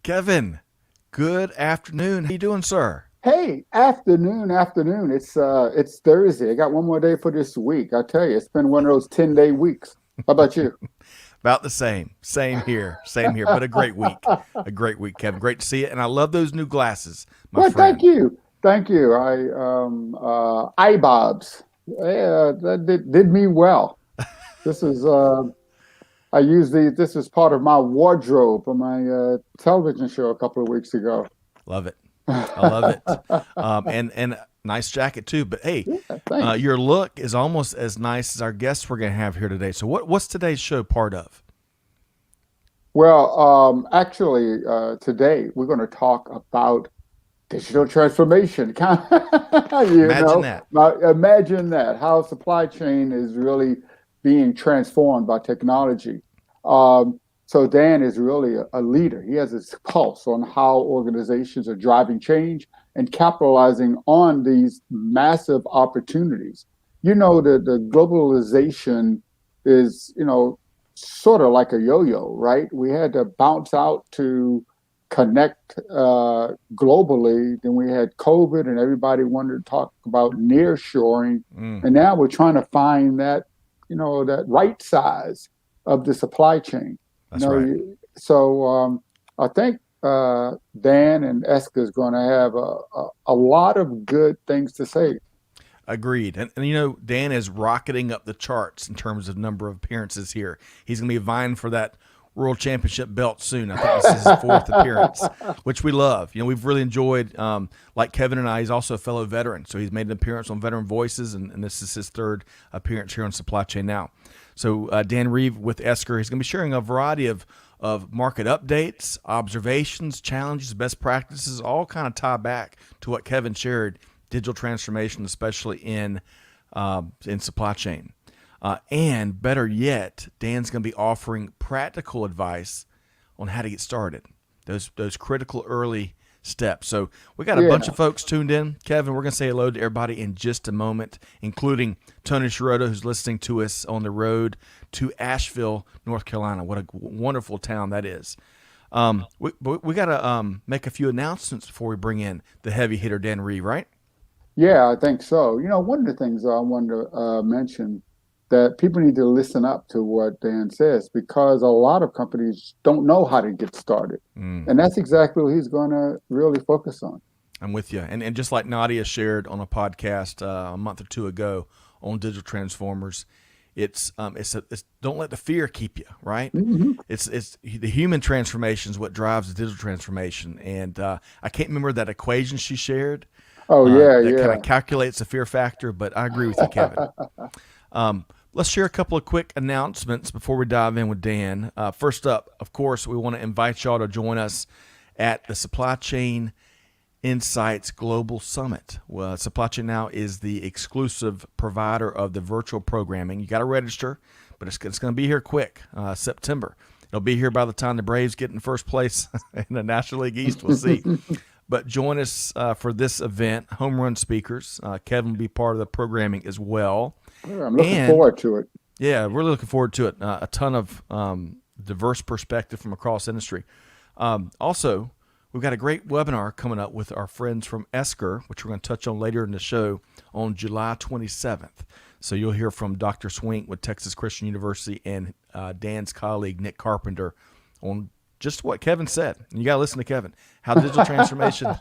Kevin, good afternoon. How you doing, sir? Hey, afternoon. It's Thursday. I got one more day for this week. I tell you, it's been one of those 10-day weeks. How about you? About the same. Same here. Same here. But a great week. A great week, Kevin. Great to see you. And I love those new glasses, my Well, thank friend. you. Thank you. iBobs. Yeah, that did me well. This is I use these. This is part of my wardrobe for my television show a couple of weeks ago. Love it. I love it. And nice jacket too. But hey, Yeah, thanks. your look is almost as nice as our guests we're going to have here today. So what's today's show part of? Well, actually, today we're going to talk about digital transformation. Imagine that. Now imagine that how supply chain is really being transformed by technology. So Dan is really a leader. He has his pulse on how organizations are driving change and capitalizing on these massive opportunities. The globalization is, sort of like a yo-yo, right? We had to bounce out to connect globally. Then we had COVID, and everybody wanted to talk about nearshoring. Mm, And now we're trying to find that right size of the supply chain. that's right. I think Dan and Esker is going to have a lot of good things to say. Agreed. And Dan is rocketing up the charts in terms of number of appearances here. He's going to be vying for that world championship belt soon. I think this is his fourth appearance, which we love. We've really enjoyed, like Kevin and I, he's also a fellow veteran. So he's made an appearance on Veteran Voices, and this is his third appearance here on Supply Chain Now. So Dan Reeve with Esker, he's going to be sharing a variety of market updates, observations, challenges, best practices, all kind of tie back to what Kevin shared, digital transformation, especially in supply chain. And better yet, Dan's going to be offering practical advice on how to get started, those critical early steps. So we got a bunch Yeah. of folks tuned in. Kevin, we're going to say hello to everybody in just a moment, including Tony Sciarotto, who's listening to us on the road to Asheville, North Carolina. What a wonderful town that is. We got to make a few announcements before we bring in the heavy hitter, Dan Reeve, right? Yeah, I think so. One of the things I wanted to mention that people need to listen up to what Dan says because a lot of companies don't know how to get started. Mm. And that's exactly what he's going to really focus on. I'm with you. And just like Nadia shared on a podcast a month or two ago on Digital Transformers, it's don't let the fear keep you, right? Hmm. It's the human transformation is what drives the digital transformation. And I can't remember that equation she shared Oh, yeah, that kind yeah. of calculates the fear factor, but I agree with you, Kevin. Let's share a couple of quick announcements before we dive in with Dan. First up, of course, we want to invite y'all to join us at the Supply Chain Insights Global Summit. Well, Supply Chain Now is the exclusive provider of the virtual programming. You got to register, but it's going to be here quick, September. It'll be here by the time the Braves get in first place in the National League East. We'll see. But join us for this event, Home Run Speakers. Kevin will be part of the programming as well. Yeah, I'm looking And forward to it. yeah, really looking forward to it. A ton of diverse perspective from across industry. Also, we've got a great webinar coming up with our friends from Esker, which we're going to touch on later in the show on July 27th. So you'll hear from Dr. Swink with Texas Christian University and Dan's colleague, Nick Carpenter, on just what Kevin said. And you got to listen to Kevin, how digital transformation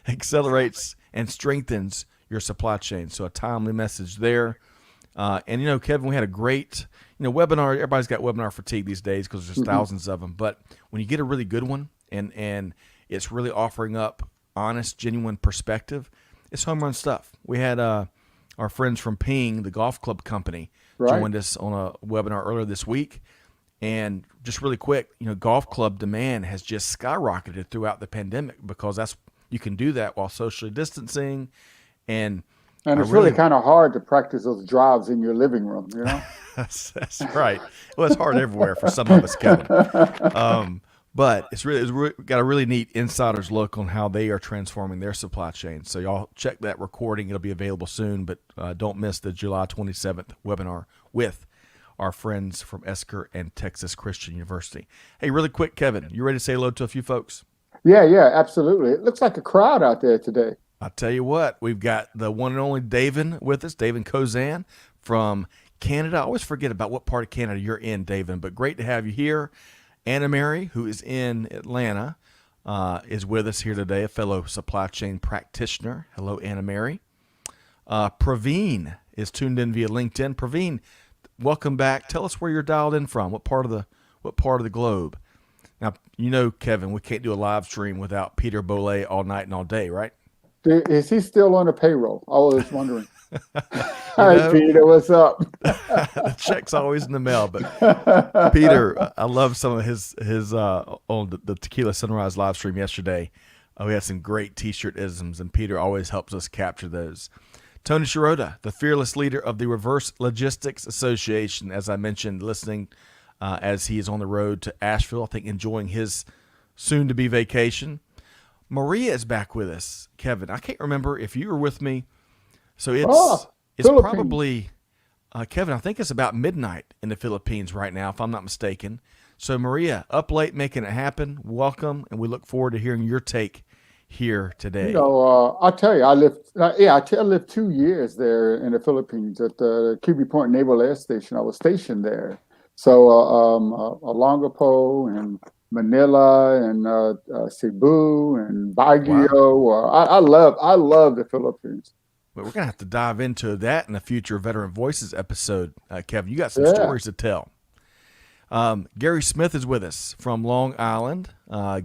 accelerates and strengthens your supply chain. So a timely message there. And Kevin, we had a great, webinar. Everybody's got webinar fatigue these days because there's Hmm. thousands of them. But when you get a really good one and it's really offering up honest, genuine perspective, it's home run stuff. We had our friends from Ping, the golf club company, Right. joined us on a webinar earlier this week. And just really quick, golf club demand has just skyrocketed throughout the pandemic because you can do that while socially distancing. And And I it's really really kind of hard to practice those drives in your living room. that's right. Well, it's hard everywhere for some of us, Kevin. But it's got a really neat insider's look on how they are transforming their supply chain. So y'all check that recording. It'll be available soon, but don't miss the July 27th webinar with our friends from Esker and Texas Christian University. Hey, really quick, Kevin, you ready to say hello to a few folks? Yeah, absolutely. It looks like a crowd out there today. I'll tell you what, we've got the one and only David with us, David Kozan from Canada. I always forget about what part of Canada you're in, David, but great to have you here. Anna Mary, who is in Atlanta, is with us here today, a fellow supply chain practitioner. Hello, Anna Mary. Praveen is tuned in via LinkedIn. Praveen, welcome back. Tell us where you're dialed in from. What part of the globe? Now, you know, Kevin, we can't do a live stream without Peter Bollet all night and all day, right? Is he still on the payroll? I was wondering. Hi, Peter, what's up? The check's always in the mail, but Peter, I love some of his on the Tequila Sunrise live stream yesterday. We had some great T-shirt isms, and Peter always helps us capture those. Tony Shirota, the fearless leader of the Reverse Logistics Association, as I mentioned, listening as he is on the road to Asheville, I think enjoying his soon-to-be vacation. Maria is back with us, Kevin. I can't remember if you were with me. So it's probably, Kevin, I think it's about midnight in the Philippines right now, if I'm not mistaken. So, Maria, up late making it happen. Welcome, and we look forward to hearing your take here today. You know, I'll tell you, I lived 2 years there in the Philippines at the Kibi Point Naval Air Station. I was stationed there. So, Olongapo and Manila and Cebu and Baguio. Wow. I love the Philippines. Well, we're going to have to dive into that in a future Veteran Voices episode, Kevin. You got some stories to tell. Gary Smith is with us from Long Island.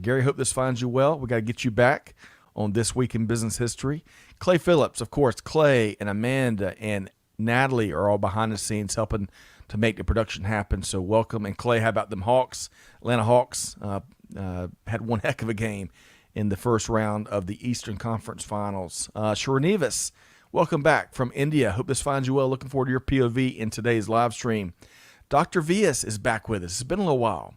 Gary, hope this finds you well. We got to get you back on This Week in Business History. Clay Phillips, of course. Clay and Amanda and Natalie are all behind the scenes helping to make the production happen. So welcome. And Clay, how about them Hawks? Atlanta Hawks had one heck of a game in the first round of the Eastern Conference Finals. Shriniwas, welcome back from India. Hope this finds you well. Looking forward to your POV in today's live stream. Dr. Vias is back with us. It's been a little while,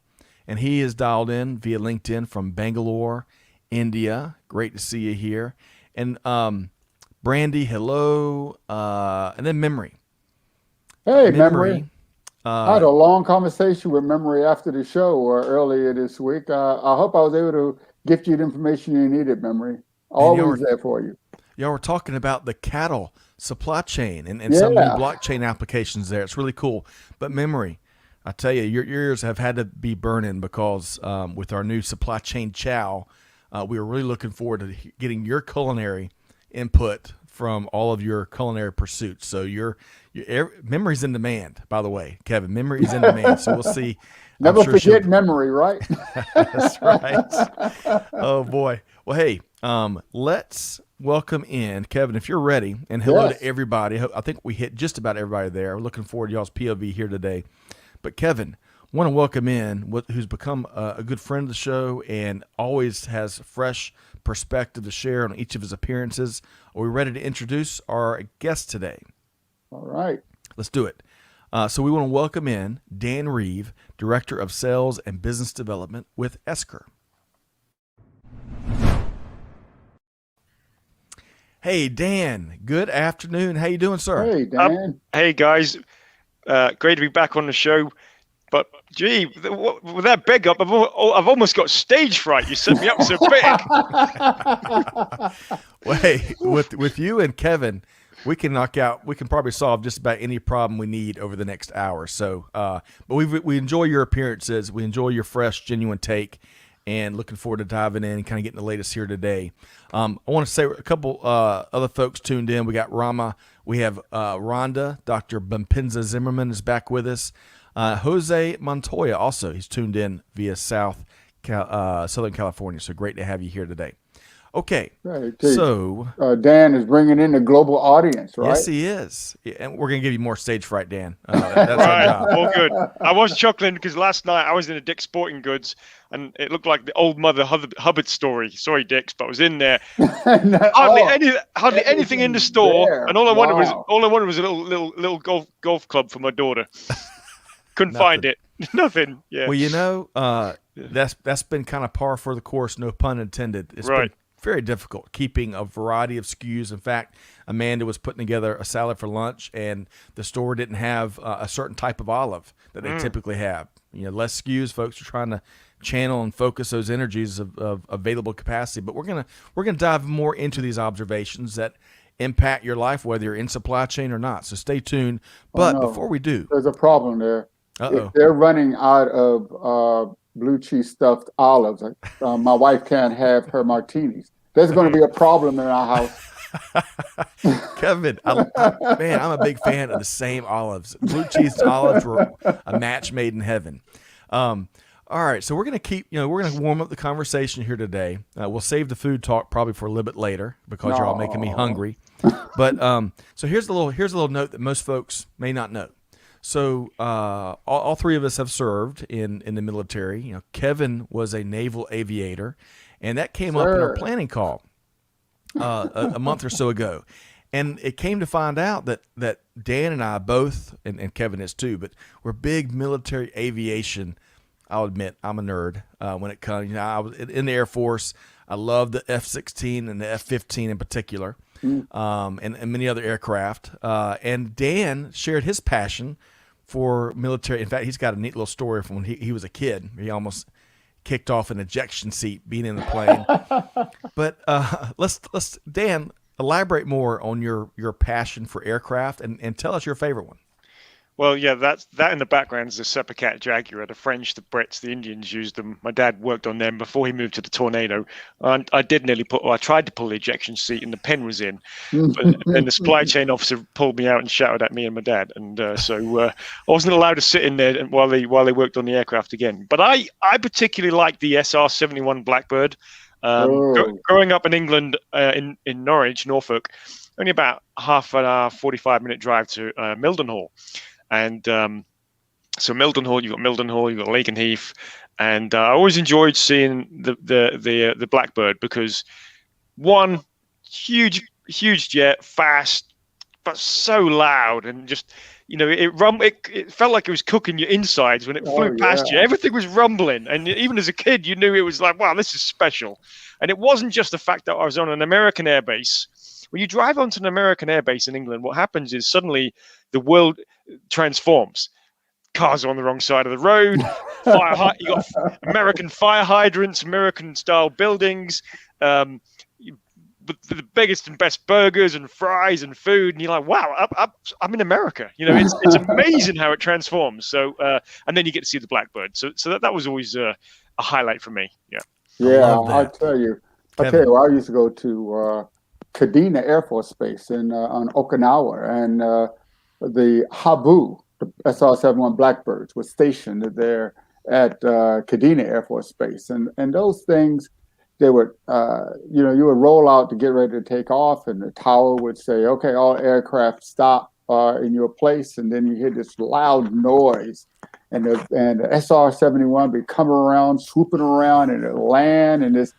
and he is dialed in via LinkedIn from Bangalore, India. Great to see you here. And Brandy, hello. And then Memory. Hey, Memory. I had a long conversation with Memory after the show earlier this week. I hope I was able to gift you the information you needed, Memory. Always there for you. Y'all were talking about the cattle supply chain and some new blockchain applications there. It's really cool. But Memory, I tell you, your ears have had to be burning because with our new supply chain chow, we were really looking forward to getting your culinary input from all of your culinary pursuits. So your Memory's in demand, by the way, Kevin. Memory is in demand. So we'll see. Never forget Memory, right? That's right. Oh boy. Well, hey, let's welcome in Kevin, if you're ready, and hello to everybody. I think we hit just about everybody there. We're looking forward to y'all's POV here today. But Kevin, want to welcome in who's become a good friend of the show and always has fresh perspective to share on each of his appearances. Are we ready to introduce our guest today? All right. Let's do it. So we want to welcome in Dan Reeve, Director of Sales and Business Development with Esker. Hey, Dan. Good afternoon. How you doing, sir? Hey, Dan. Hey, guys. Great to be back on the show. But, gee, with that big up, I've almost got stage fright. You set me up so big. Well, hey, with you and Kevin, we can probably solve just about any problem we need over the next hour. So, but we enjoy your appearances. We enjoy your fresh, genuine take, and looking forward to diving in and kind of getting the latest here today. I want to say a couple other folks tuned in. We got Rama. We have Rhonda. Dr. Bumpinza Zimmerman is back with us. Jose Montoya also. He's tuned in via Southern California. So great to have you here today. Okay, right. So Dan is bringing in a global audience, right? Yes, he is. And we're going to give you more stage fright, Dan. That's right, our job. All good. I was chuckling because last night I was in a Dick's Sporting Goods and it looked like the old Mother Hubbard story. Sorry, Dick's, but I was in there. Hardly anything in the store, there. And all I wanted was a little golf club for my daughter. Couldn't find it. Nothing. Yeah. Well, you know, that's been kind of par for the course, no pun intended. It's been very difficult keeping a variety of SKUs. In fact, Amanda was putting together a salad for lunch, and the store didn't have a certain type of olive that they typically have. less SKUs. Folks are trying to channel and focus those energies of available capacity. But we're gonna dive more into these observations that impact your life, whether you're in supply chain or not. So stay tuned. But before we do, there's a problem there. Uh-oh. If they're running out of blue cheese stuffed olives, my wife can't have her martinis. There's going to be a problem in our house. Kevin, I'm a big fan of the same olives. Blue cheese olives were a match made in heaven. All right, so we're going to we're going to warm up the conversation here today. We'll save the food talk probably for a little bit later because you're all making me hungry. But so here's a little note that most folks may not know. So all three of us have served in the military. Kevin was a naval aviator, and that came up in our planning call a month or so ago. And it came to find out that Dan and I both, and Kevin is too, but we're big military aviation. I'll admit I'm a nerd when it comes. I was in the Air Force. I love the F-16 and the F-15 in particular, and many other aircraft. And Dan shared his passion for military. In fact, he's got a neat little story from when he was a kid. He almost kicked off an ejection seat being in the plane. But let's Dan, elaborate more on your passion for aircraft and tell us your favorite one. Well, yeah, that in the background is a Seppercat Jaguar. The French, the Brits, the Indians used them. My dad worked on them before he moved to the Tornado. And I tried to pull the ejection seat and the pen was in. But then the supply chain officer pulled me out and shouted at me and my dad. And so I wasn't allowed to sit in there while they worked on the aircraft again. But I particularly liked the SR-71 Blackbird. Growing up in England, in Norwich, Norfolk, only about half an hour, 45-minute drive to Mildenhall. And so Mildenhall, you've got Mildenhall, you've got Lakenheath, and I always enjoyed seeing the Blackbird because one, huge jet, fast, but so loud, and just it felt like it was cooking your insides when it flew past you. Everything was rumbling, and even as a kid, you knew it was like, wow, this is special. And it wasn't just the fact that I was on an American airbase. When you drive onto an American airbase in England, what happens is suddenly the world transforms. Cars are on the wrong side of the road. You got American fire hydrants, American-style buildings, the biggest and best burgers and fries and food, and you're like, wow, I'm in America. It's amazing how it transforms. So, and then you get to see the Blackbird. So that was always a highlight for me. Yeah. Yeah, I tell you, I used to go to Kadena Air Force Base on Okinawa, and the Habu, the SR-71 Blackbirds, was stationed there at Kadena Air Force Base, and those things, they would, you would roll out to get ready to take off, and the tower would say, "Okay, all aircraft stop in your place," and then you hear this loud noise, and the SR-71 would come around, swooping around, and it land, and this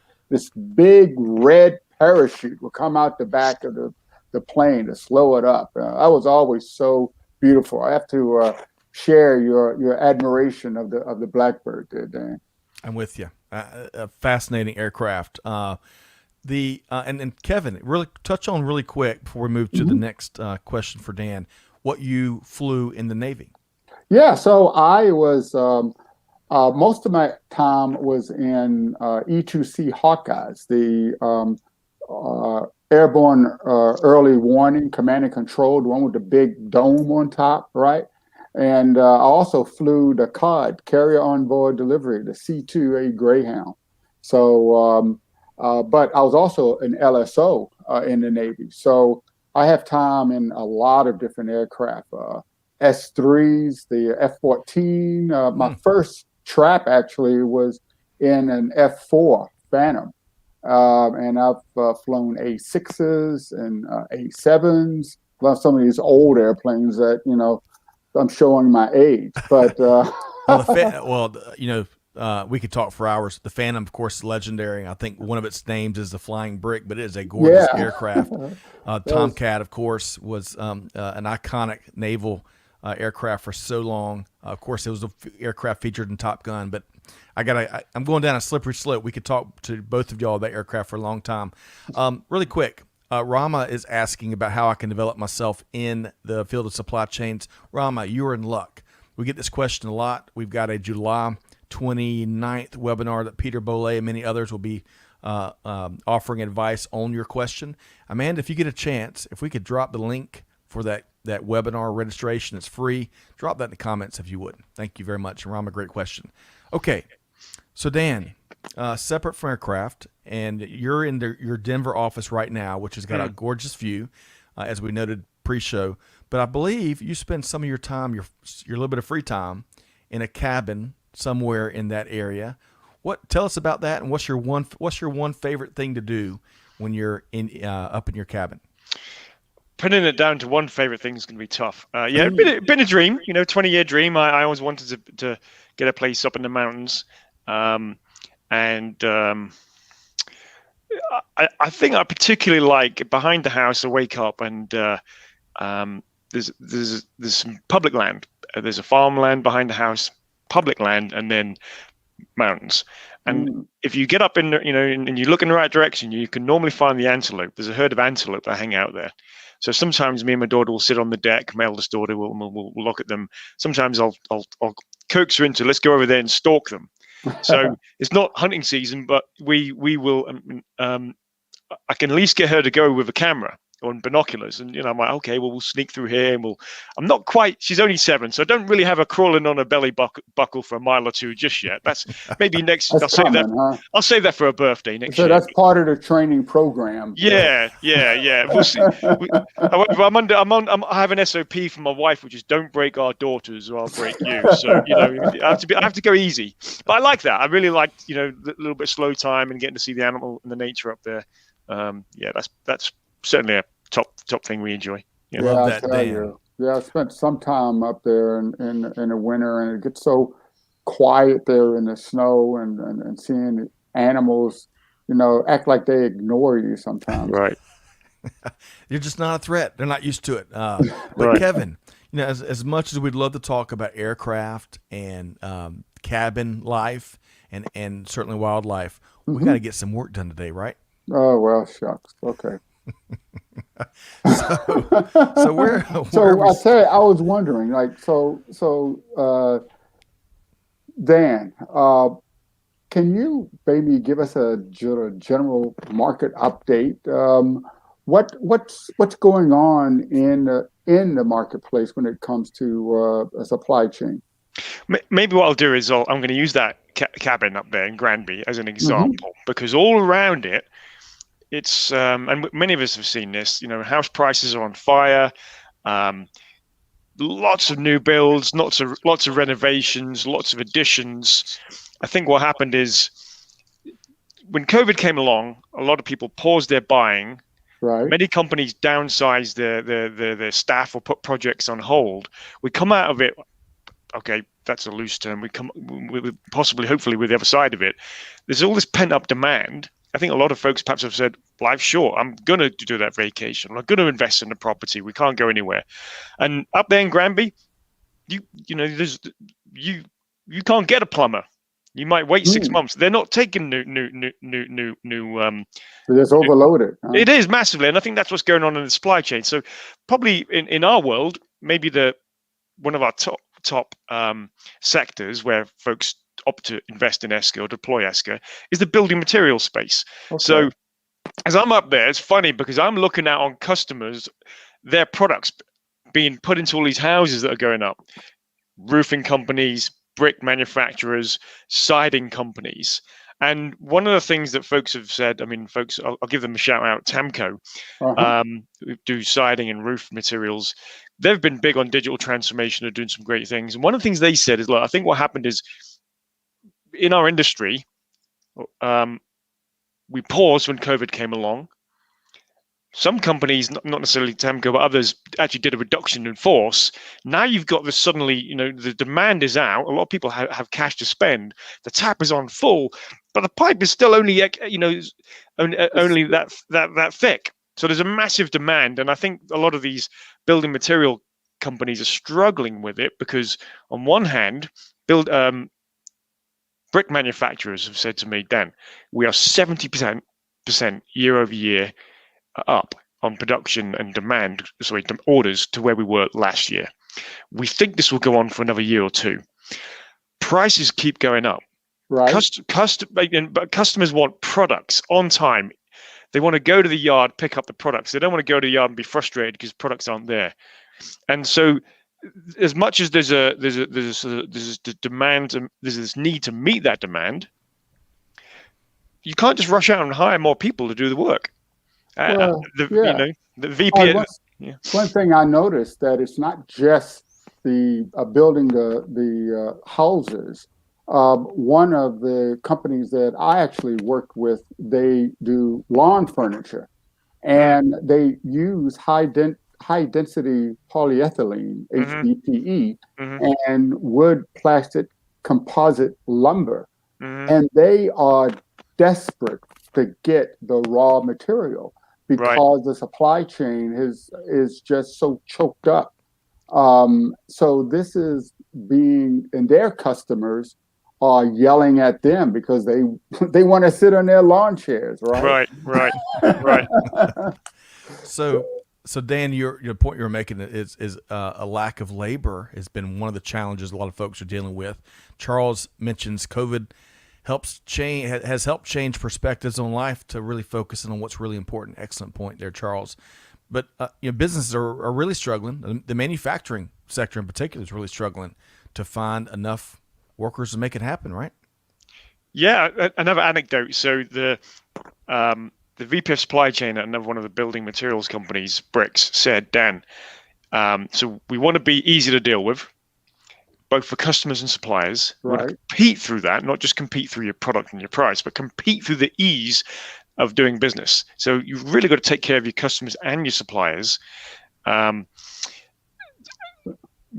big red parachute will come out the back of the plane to slow it up. That was always so beautiful. I have to share your admiration of the Blackbird there, Dan. I'm with you. A fascinating aircraft. And Kevin, really touch on really quick before we move to the next question for Dan, what you flew in the Navy. Yeah, so I was most of my time was in E2C Hawkeyes, the airborne early warning, command and control, the one with the big dome on top, right? And I also flew the COD, Carrier On Board Delivery, the C2A Greyhound. So, but I was also an LSO in the Navy. So I have time in a lot of different aircraft, S3s, the F-14. My first trap actually was in an F4 Phantom. And I've flown A6s and A7s, some of these old airplanes that, I'm showing my age. But we could talk for hours. The Phantom, of course, is legendary. I think one of its names is the Flying Brick, but it is a gorgeous aircraft. Tomcat, of course, was an iconic naval aircraft for so long. Of course, it was the aircraft featured in Top Gun, but I'm going down a slippery slope. We could talk to both of y'all about aircraft for a long time. Really quick, Rama is asking about how I can develop myself in the field of supply chains. Rama, you're in luck. We get this question a lot. We've got a July 29th webinar that Peter Bollet and many others will be offering advice on your question. Amanda, if you get a chance, if we could drop the link for that webinar registration, it's free. Drop that in the comments if you would. Thank you very much. And Ram, a great question. Okay, so Dan, separate from aircraft, and you're in your Denver office right now, which has got a gorgeous view, as we noted pre-show. But I believe you spend some of your time, your little bit of free time, in a cabin somewhere in that area. Tell us about that, and what's your one favorite thing to do when you're up in your cabin? Putting it down to one favorite thing is going to be tough. Yeah, it's been a dream, 20-year dream. I always wanted to get a place up in the mountains, and I think I particularly like behind the house. I wake up and there's some public land. There's a farmland behind the house, public land, and then mountains. And if you get up in and you look in the right direction, you can normally find the antelope. There's a herd of antelope that hang out there. So sometimes me and my daughter will sit on the deck. My eldest daughter will look at them. Sometimes I'll coax her into, let's go over there and stalk them. So it's not hunting season, but we will. I can at least get her to go with a camera or binoculars, and I'm like, okay, well, we'll sneak through here, and I'm not quite. She's only 7, so I don't really have her crawling on a belly buckle for a mile or two just yet. That's maybe next. I'll save that for her birthday next year. So that's part of the training program. Yeah. We'll see. I have an SOP for my wife, which is don't break our daughters or I'll break you. So I have to go easy. But I like that. I really like a little bit of slow time and getting to see the animal and the nature up there. That's certainly a top thing we enjoy. Love that, Dan. Yeah, I spent some time up there in the winter, and it gets so quiet there in the snow, and seeing animals, act like they ignore you sometimes. Right. You're just not a threat. They're not used to it. But right. Kevin, as much as we'd love to talk about aircraft and cabin life and certainly wildlife, we got to get some work done today, right? Oh, well, shucks. Okay. So where I'll tell you, I was wondering, Dan, can you maybe give us a general market update? What's going on in the marketplace when it comes to a supply chain? Maybe what I'll do is I'm going to use that cabin up there in Granby as an example, because all around it, it's and many of us have seen this. House prices are on fire. Lots of new builds, lots of renovations, lots of additions. I think what happened is when COVID came along, a lot of people paused their buying. Right. Many companies downsized their staff or put projects on hold. We come out of it. Okay, that's a loose term. We come possibly, hopefully, with the other side of it. There's all this pent up demand. I think a lot of folks perhaps have said, life's short. I'm going to do that vacation. I'm going to invest in the property. We can't go anywhere. And up there in Granby, you can't get a plumber. You might wait 6 months. They're not taking new. They're just overloaded. Huh? It is massively. And I think that's what's going on in the supply chain. So probably in our world, maybe one of our top sectors where folks opt to invest in Esker or deploy Esker is the building material space. Okay. So as I'm up there, it's funny because I'm looking out on customers, their products being put into all these houses that are going up. Roofing companies, brick manufacturers, siding companies. And one of the things that folks have said, I'll give them a shout out, Tamco, who do siding and roof materials. They've been big on digital transformation. They're doing some great things. And one of the things they said is, look, I think what happened is in our industry, we paused when COVID came along. Some companies, not necessarily Tamco, but others actually did a reduction in force. Now you've got this suddenly, the demand is out. A lot of people have cash to spend. The tap is on full, but the pipe is still only, only that thick. So there's a massive demand. And I think a lot of these building material companies are struggling with it because on one hand, brick manufacturers have said to me, Dan, we are 70% year over year up on production and orders to where we were last year. We think this will go on for another year or two. Prices keep going up. Right. But customers want products on time. They want to go to the yard, pick up the products. They don't want to go to the yard and be frustrated because products aren't there. And so, as much as there's this need to meet that demand, you can't just rush out and hire more people to do the work. The VP. One thing I noticed that it's not just the building the houses. One of the companies that I actually worked with, they do lawn furniture, and they use high density polyethylene, HDPE, and wood plastic composite lumber, and they are desperate to get the raw material because the supply chain is just so choked up. So this is and their customers are yelling at them because they want to sit on their lawn chairs, right? Right. So Dan, your point you're making is a lack of labor has been one of the challenges a lot of folks are dealing with. Charles mentions COVID has helped change perspectives on life to really focus on what's really important. Excellent point there, Charles. But businesses are really struggling. The manufacturing sector in particular is really struggling to find enough workers to make it happen, right? Yeah, another anecdote. So the VP of supply chain at another one of the building materials companies, Bricks, said, Dan, so we want to be easy to deal with, both for customers and suppliers. We want to compete through that, not just compete through your product and your price, but compete through the ease of doing business. So you've really got to take care of your customers and your suppliers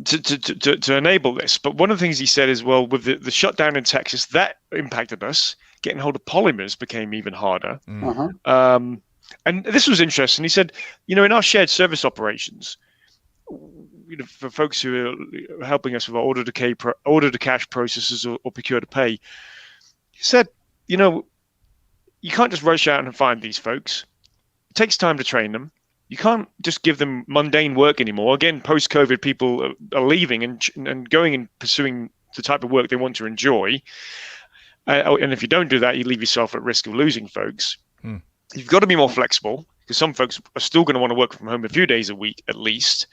to enable this. But one of the things he said is, well, with the shutdown in Texas, that impacted us. Getting hold of polymers became even harder. And this was interesting. He said, in our shared service operations, for folks who are helping us with our order to cash processes or procure to pay, he said, you can't just rush out and find these folks. It takes time to train them. You can't just give them mundane work anymore. Again, post-COVID, people are leaving and going and pursuing the type of work they want to enjoy. And if you don't do that, you leave yourself at risk of losing folks. You've got to be more flexible because some folks are still going to want to work from home a few days a week at least.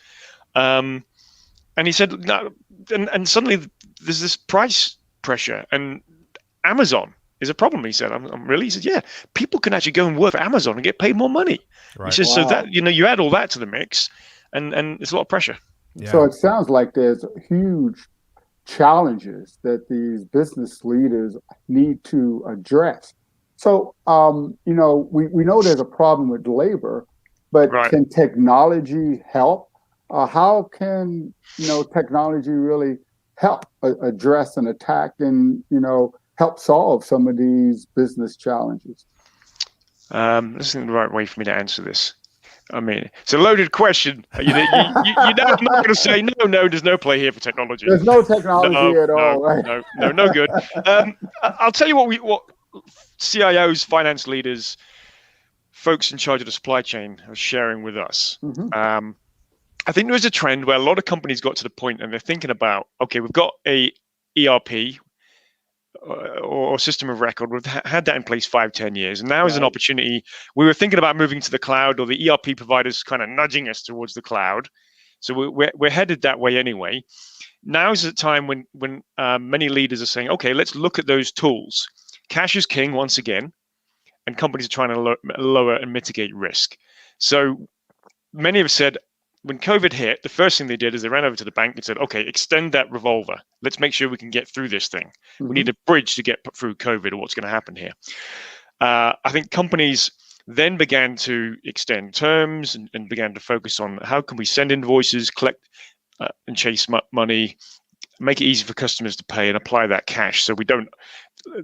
And he said, no, and suddenly there's this price pressure, and Amazon is a problem. He said, he said, yeah, people can actually go and work for Amazon and get paid more money. Right. He says, so that, you add all that to the mix and it's a lot of pressure. Yeah. So it sounds like there's huge challenges that these business leaders need to address. So, we know there's a problem with labor, but can technology help? How can, technology really help address and attack and, help solve some of these business challenges? This isn't the right way for me to answer this. I mean, it's a loaded question. You know, I'm not going to say no. There's no play here for technology. There's no technology at all. Right? No good. I'll tell you what CIOs, finance leaders, folks in charge of the supply chain are sharing with us. I think there was a trend where a lot of companies got to the point and they're thinking about, okay, we've got a ERP or system of record. We've had that in place 5-10 years, and now is an opportunity. We were thinking about moving to the cloud, or the ERP providers kind of nudging us towards the cloud. So we're headed that way anyway. Now is the time when many leaders are saying, okay, let's look at those tools. Cash is king once again, and companies are trying to lower and mitigate risk. So many have said, when COVID hit, the first thing they did is they ran over to the bank and said, okay, extend that revolver. Let's make sure we can get through this thing. We need a bridge to get through COVID, or what's going to happen here. I think companies then began to extend terms and began to focus on how can we send invoices, collect and chase money, make it easy for customers to pay and apply that cash. So we don't,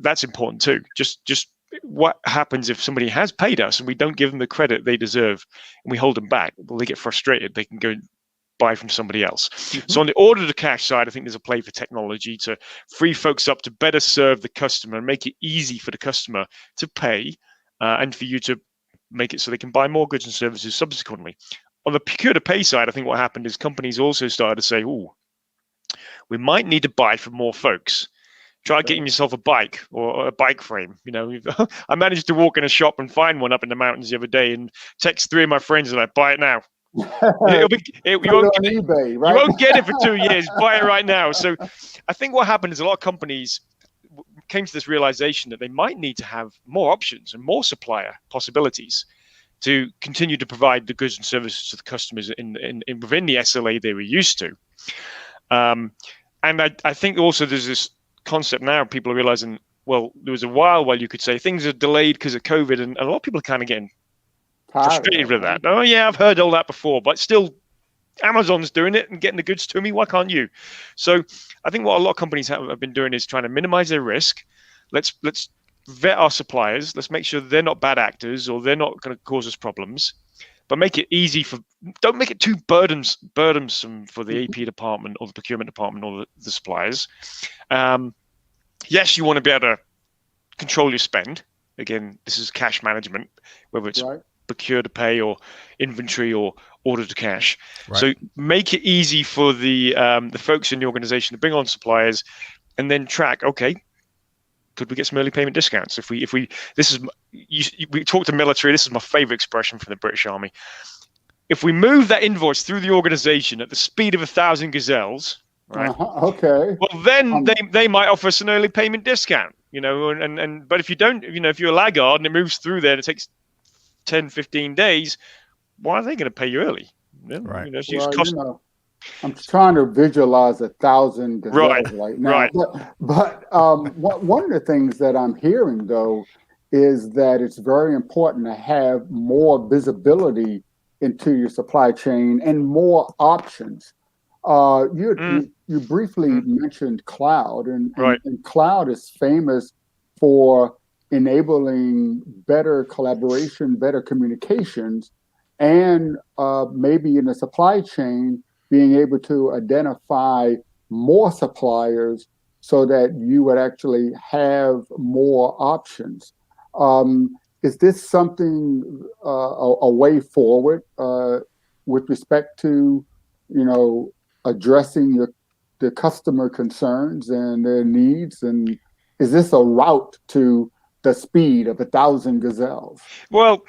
that's important too. Just what happens if somebody has paid us and we don't give them the credit they deserve and we hold them back? Well, they get frustrated. They can go buy from somebody else. So on the order to cash side, I think there's a play for technology to free folks up to better serve the customer and make it easy for the customer to pay and for you to make it so they can buy more goods and services subsequently. on the procure to pay side, I think what happened is companies also started to say, "Oh, we might need to buy from more folks. Try getting yourself a bike or a bike frame." I managed to walk in a shop and find one up in the mountains the other day, and text 3 of my friends and I buy it now. You won't get it for 2 years. Buy it right now. So I think what happened is a lot of companies came to this realization that they might need to have more options and more supplier possibilities to continue to provide the goods and services to the customers within the SLA they were used to. And I think also there's this concept now, people are realizing, well, there was a while you could say things are delayed because of COVID, and a lot of people are kind of getting frustrated with that. Oh yeah, I've heard all that before, but still Amazon's doing it and getting the goods to me. Why can't you? So I think what a lot of companies have been doing is trying to minimize their risk. Let's vet our suppliers. Let's make sure they're not bad actors or they're not going to cause us problems, but make it easy don't make it too burdensome for the AP department or the procurement department or the suppliers. Yes, you want to be able to control your spend. Again, this is cash management, whether it's procure to pay or inventory or order to cash. Right. So make it easy for the folks in the organization to bring on suppliers and then track, okay, could we get some early payment discounts? We talked to military. This is my favorite expression from the British Army. If we move that invoice through the organization at the speed of 1,000 gazelles, right? Okay. Well, then they might offer us an early payment discount, but if you don't, if you're a laggard and it moves through there and it takes 10, 15 days, why are they going to pay you early? Right. I'm trying to visualize 1,000 gazelles right now. Right. But one of the things that I'm hearing, though, is that it's very important to have more visibility into your supply chain and more options. You briefly mentioned cloud, and cloud is famous for enabling better collaboration, better communications, and maybe in the supply chain, being able to identify more suppliers so that you would actually have more options. Is this something, a way forward with respect to, addressing the customer concerns and their needs? And is this a route to the speed of 1,000 gazelles? Well,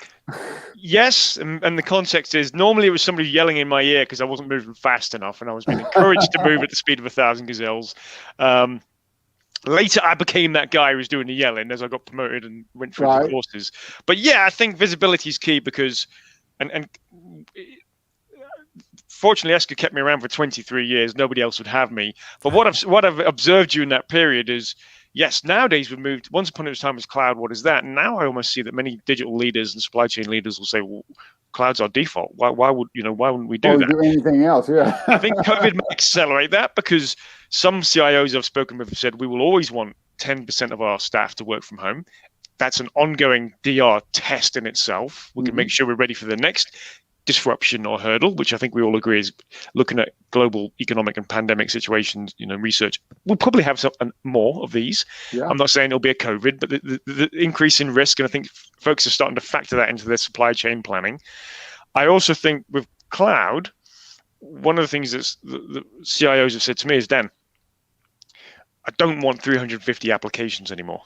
yes, and the context is normally it was somebody yelling in my ear because I wasn't moving fast enough, and I was being encouraged to move at the speed of 1,000 gazelles. Later, I became that guy who was doing the yelling as I got promoted and went through the courses. But yeah, I think visibility is key because, and fortunately, Esker kept me around for 23 years. Nobody else would have me. But what I've observed during that period is, yes, nowadays we've moved. Once upon a time was cloud. What is that? And now I almost see that many digital leaders and supply chain leaders will say, "Well, cloud's our default. Why wouldn't we do that? Do anything else?" Yeah. I think COVID may accelerate that because some CIOs I've spoken with have said we will always want 10% of our staff to work from home. That's an ongoing DR test in itself. We can make sure we're ready for the next disruption or hurdle, which I think we all agree is looking at global economic and pandemic situations, research. We'll probably have some more of these. Yeah. I'm not saying it'll be a COVID, but the increase in risk, and I think folks are starting to factor that into their supply chain planning. I also think with cloud, one of the things that the CIOs have said to me is, Dan, I don't want 350 applications anymore.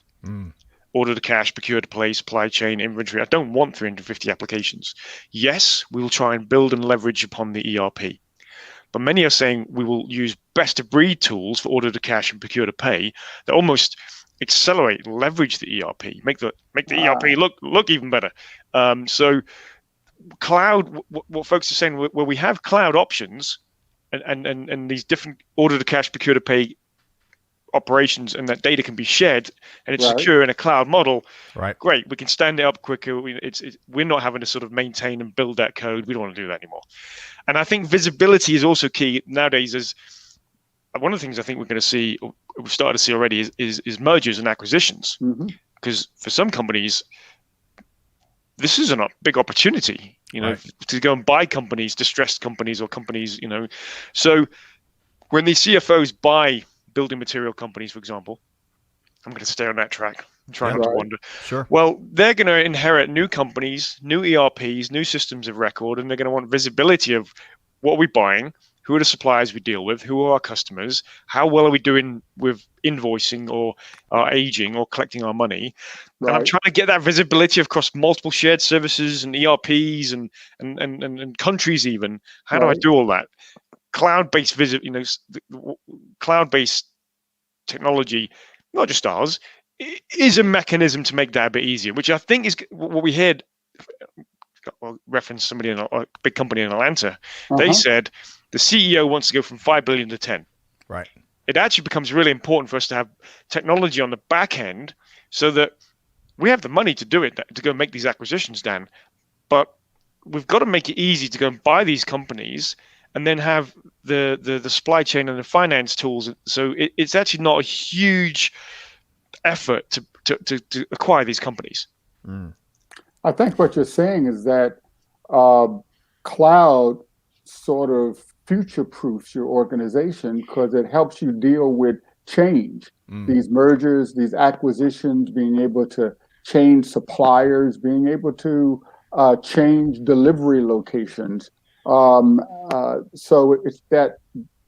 Order to cash, procure to pay, supply chain, inventory. I don't want 350 applications. Yes, we will try and build and leverage upon the ERP. But many are saying we will use best of breed tools for order to cash and procure to pay that almost accelerate, leverage the ERP, make the ERP look even better. So cloud, what folks are saying, where we have cloud options and these different order to cash, procure to pay operations, and that data can be shared and it's secure in a cloud model. Great, we can stand it up quicker. We're not having to sort of maintain and build that code. We don't want to do that anymore. And I think visibility is also key nowadays. As one of the things I think we're going to see, or we've started to see already, is mergers and acquisitions. Because for some companies, this is a big opportunity, to go and buy companies, distressed companies or companies, So when these CFOs buy building material companies, for example, I'm going to stay on that track. I'm trying Yeah. not to Right. wander. Sure. Well, they're going to inherit new companies, new ERPs, new systems of record, and they're going to want visibility of what we're buying, who are the suppliers we deal with, who are our customers, how well are we doing with invoicing or our aging or collecting our money. And I'm Right. trying to get that visibility across multiple shared services and ERPs and countries even. How do I Right. do all that? Cloud-based cloud-based technology, not just ours, is a mechanism to make that a bit easier, which I think is what we heard. Well, reference somebody in a big company in Atlanta. They Uh-huh. said the CEO wants to go from 5 billion to 10. Right. It actually becomes really important for us to have technology on the back end so that we have the money to do it, to go make these acquisitions, Dan. But we've got to make it easy to go and buy these companies and then have the supply chain and the finance tools. So it's actually not a huge effort to acquire these companies. Mm. I think what you're saying is that cloud sort of future-proofs your organization because it helps you deal with change. These mergers, these acquisitions, being able to change suppliers, being able to change delivery locations. So it's that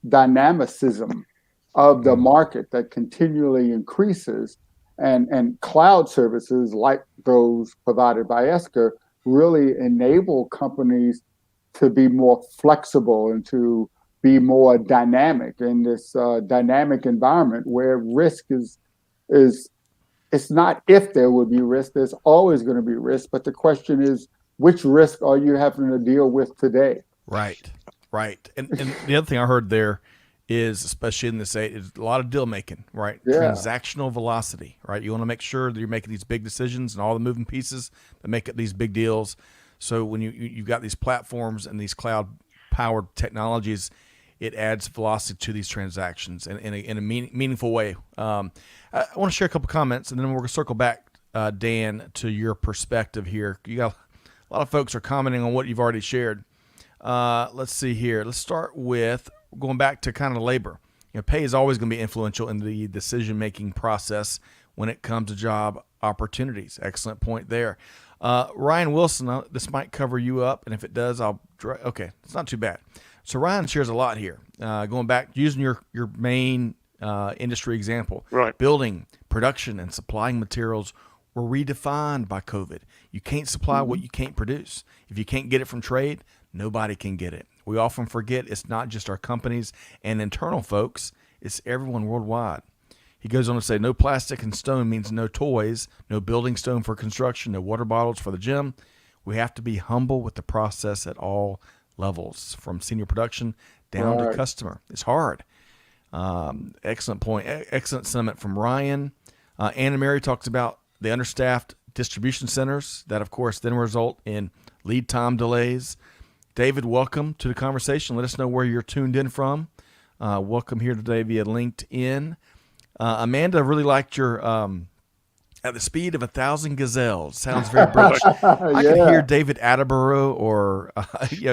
dynamicism of the market that continually increases. And cloud services like those provided by Esker really enable companies to be more flexible and to be more dynamic in this dynamic environment where risk is it's not if there will be risk, there's always going to be risk, but the question is which risk are you having to deal with today? Right. Right. And the other thing I heard there is, especially in this age, is a lot of deal making, right? Yeah. Transactional velocity, right? You want to make sure that you're making these big decisions and all the moving pieces that make up these big deals. So when you've got these platforms and these cloud powered technologies, it adds velocity to these transactions in a meaningful way. I want to share a couple comments, and then we're going to circle back, Dan, to your perspective here. You got a lot of folks are commenting on what you've already shared. Let's see here. Let's start with going back to kind of labor. Pay is always going to be influential in the decision-making process when it comes to job opportunities. Excellent point there. Ryan Wilson, this might cover you up, and if it does, okay, it's not too bad. So Ryan shares a lot here. Going back, using your main industry example, Right. Building, production, and supplying materials were redefined by COVID. You can't supply what you can't produce. If you can't get it from trade, nobody can get it. We often forget it's not just our companies and internal folks, it's everyone worldwide. He goes on to say, no plastic and stone means no toys, no building stone for construction, no water bottles for the gym. We have to be humble with the process at all levels, from senior production down to customer. It's hard. Excellent point. Excellent sentiment from Ryan. Anna Mary talks about the understaffed distribution centers that, of course, then result in lead time delays. David, welcome to the conversation. Let us know where you're tuned in from. Welcome here today via LinkedIn. Amanda, I really liked your at the speed of 1,000 gazelles. Sounds very British. I could hear David Attenborough or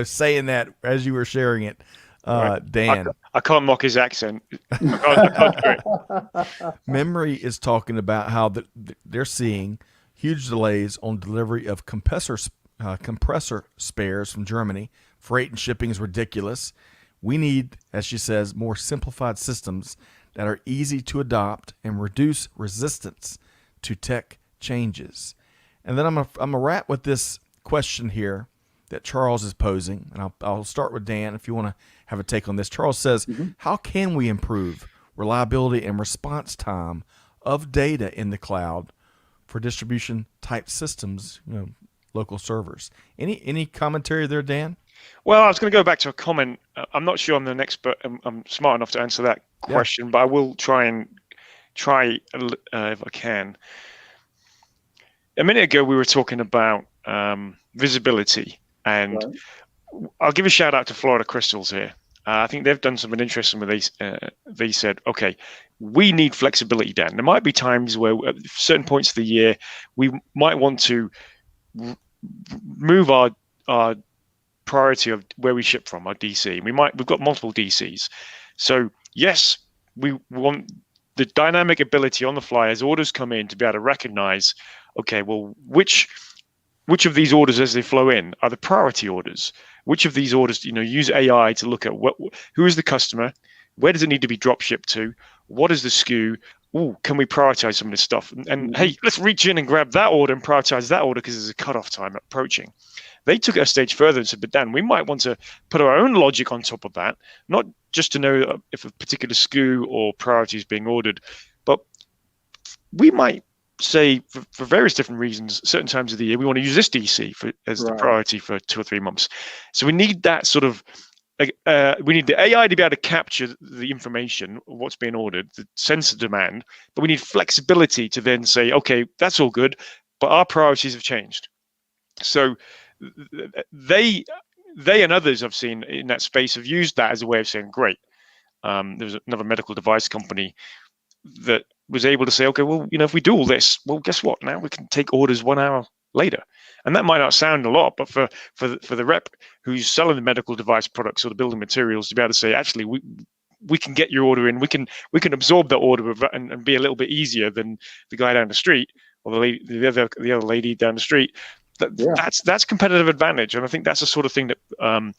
saying that as you were sharing it, Dan. I can't mock his accent. I can't do it. Memory is talking about how they're seeing huge delays on delivery of compressor spares from Germany. Freight and shipping is ridiculous. We need, as she says, more simplified systems that are easy to adopt and reduce resistance to tech changes. And then I'm gonna wrap with this question here that Charles is posing, and I'll start with Dan if you want to have a take on this. Charles says, how can we improve reliability and response time of data in the cloud for distribution type systems, local servers? Any commentary there, Dan? Well, I was going to go back to a comment. I'm not sure I'm an expert. I'm smart enough to answer that question, but I will try if I can. A minute ago, we were talking about visibility, and I'll give a shout out to Florida Crystals here. I think they've done something interesting with these. They said, okay, we need flexibility, Dan. There might be times where at certain points of the year, we might want to move our priority of where we ship from, our DC. We've got multiple DCs. So yes, we want the dynamic ability on the fly as orders come in to be able to recognize, okay, well, which of these orders as they flow in are the priority orders? Which of these orders, use AI to look at who is the customer, where does it need to be drop shipped to, what is the SKU? Ooh, can we prioritize some of this stuff? And hey, let's reach in and grab that order and prioritize that order because there's a cutoff time approaching. They took it a stage further and said, but Dan, we might want to put our own logic on top of that, not just to know if a particular SKU or priority is being ordered, but we might say for various different reasons, certain times of the year, we want to use this DC as the priority for 2 or 3 months. So we need that sort of, we need the AI to be able to capture the information, what's being ordered, the sense of demand, but we need flexibility to then say, okay, that's all good, but our priorities have changed. So they and others I've seen in that space have used that as a way of saying, great. There was another medical device company that was able to say, okay, well, if we do all this, well, guess what? Now we can take orders 1 hour later. And that might not sound a lot, but for the rep who's selling the medical device products or the building materials to be able to say, actually, we can get your order in, we can absorb that order and be a little bit easier than the guy down the street or the other lady down the street. That's competitive advantage, and I think that's the sort of thing that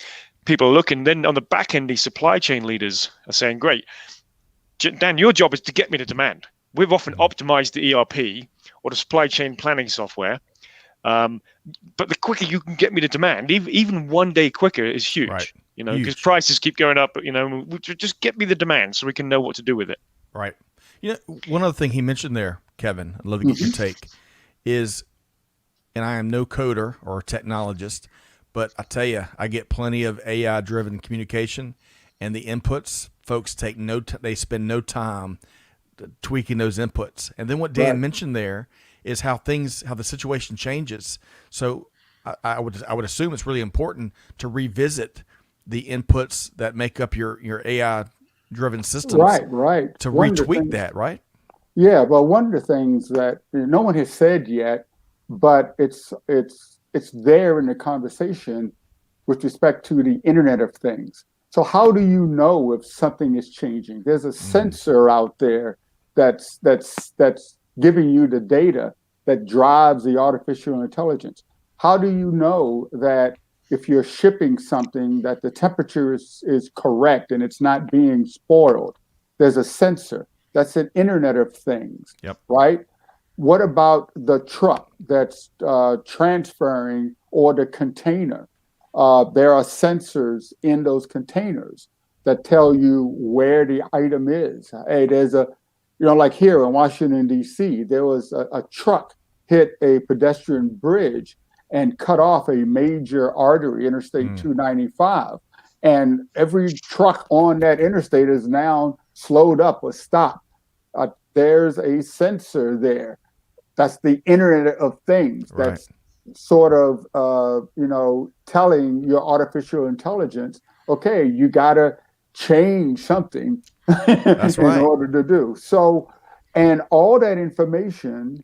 people are looking. Then on the back end, these supply chain leaders are saying, great, Dan, your job is to get me the demand. We've often optimized the ERP or the supply chain planning software, but the quicker you can get me the demand, even 1 day quicker is huge. Right. Because prices keep going up. Just get me the demand so we can know what to do with it. Right. One other thing he mentioned there, Kevin, I'd love to get your take, is, and I am no coder or technologist, but I tell you, I get plenty of AI-driven communication, and the inputs, folks they spend no time tweaking those inputs. And then what Dan mentioned there is how the situation changes. So I would assume it's really important to revisit the inputs that make up your AI-driven systems. Right. To retweak that, right? Yeah, well, one of the things that no one has said yet, but it's there in the conversation with respect to the Internet of Things. So how do you know if something is changing? There's a sensor out there that's giving you the data that drives the artificial intelligence. How do you know that if you're shipping something that the temperature is correct and it's not being spoiled? There's a sensor. That's an Internet of Things, right? What about the truck that's transferring or the container? There are sensors in those containers that tell you where the item is. Hey, there's like here in Washington, D.C., there was a truck hit a pedestrian bridge and cut off a major artery, Interstate 295. And every truck on that interstate is now slowed up or stopped. There's a sensor there. That's the Internet of Things. That's sort of, telling your artificial intelligence, okay, you got to change something in order to do. So, and all that information,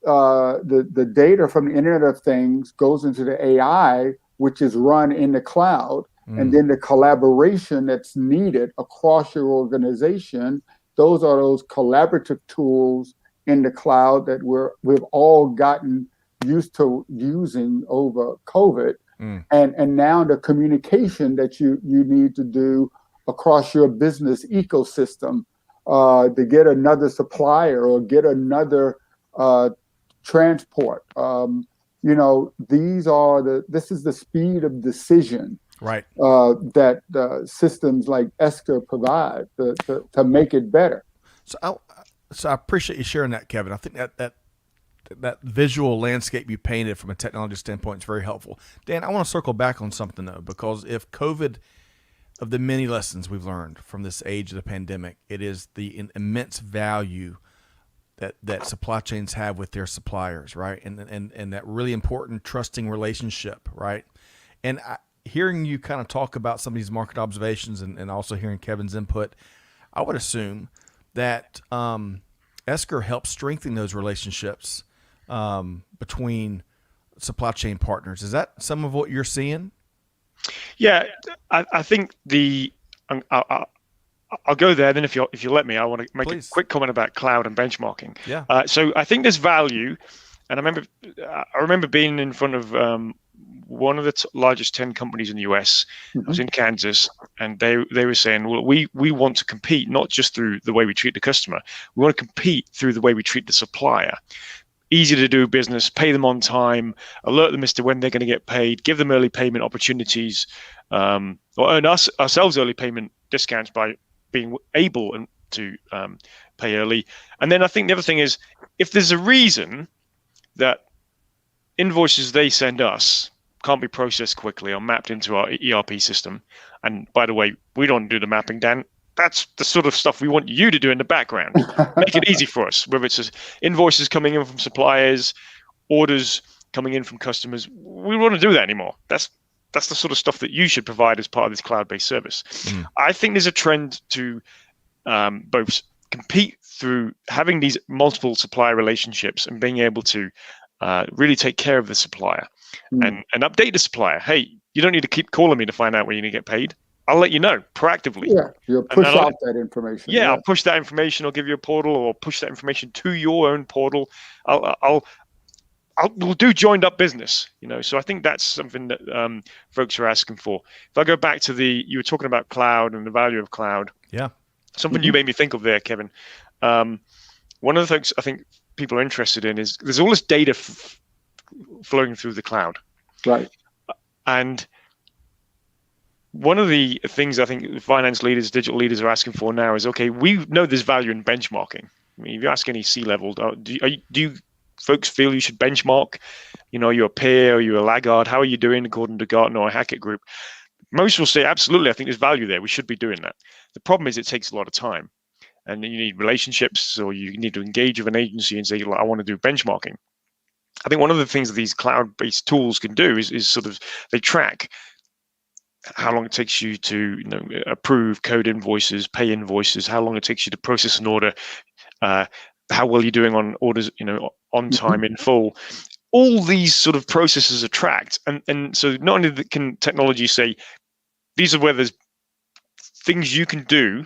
the data from the Internet of Things goes into the AI, which is run in the cloud. And then the collaboration that's needed across your organization, those are those collaborative tools in the cloud that we've all gotten used to using over COVID. And now the communication that you need to do across your business ecosystem to get another supplier or get another transport. This is the speed of decision that systems like Esker provide to make it better. So I appreciate you sharing that, Kevin. I think that visual landscape you painted from a technology standpoint is very helpful. Dan, I want to circle back on something though, because if COVID, of the many lessons we've learned from this age of the pandemic, it is the immense value that supply chains have with their suppliers, right? And that really important trusting relationship, right? And hearing you kind of talk about some of these market observations and also hearing Kevin's input, I would assume that Esker helps strengthen those relationships between supply chain partners. Is that some of what you're seeing? Yeah, I think I'll go there. Then if you let me, I want to make Please. a quick comment about cloud and benchmarking. Yeah. So I think there's value, and I remember being in front of one of the largest 10 companies in the US. I was in Kansas, and they were saying, well, we want to compete not just through the way we treat the customer. We want to compete through the way we treat the supplier. Easy to do business, pay them on time, alert them as to when they're going to get paid, give them early payment opportunities, or earn ourselves early payment discounts by being able to pay early. And then I think the other thing is, if there's a reason that invoices they send us can't be processed quickly or mapped into our ERP system, and by the way, we don't do the mapping, Dan. That's the sort of stuff we want you to do in the background. Make it easy for us, whether it's invoices coming in from suppliers, orders coming in from customers. We don't want to do that anymore. That's the sort of stuff that you should provide as part of this cloud-based service. I think there's a trend to both compete through having these multiple supplier relationships and being able to really take care of the supplier and update the supplier. Hey, you don't need to keep calling me to find out when you're going to get paid. I'll let you know proactively. Yeah, you'll push out that information. Yeah, I'll push that information. I'll give you a portal, or push that information to your own portal. We'll do joined up business. So I think that's something that folks are asking for. If I go back to you were talking about cloud and the value of cloud. Yeah. Something you made me think of there, Kevin. One of the things I think people are interested in is there's all this data flowing through the cloud. Right. And one of the things I think finance leaders, digital leaders are asking for now is, okay, we know there's value in benchmarking. I mean, if you ask any C-level, do you folks feel you should benchmark? Are you a peer? Are you a laggard? How are you doing according to Gartner or Hackett Group? Most will say, absolutely, I think there's value there. We should be doing that. The problem is it takes a lot of time. And you need relationships, or you need to engage with an agency and say, I want to do benchmarking. I think one of the things that these cloud-based tools can do is sort of, they track how long it takes you to approve code invoices, pay invoices, how long it takes you to process an order, how well you're doing on orders, on time, in full. All these sort of processes are tracked. And so not only can technology say, these are where there's things you can do,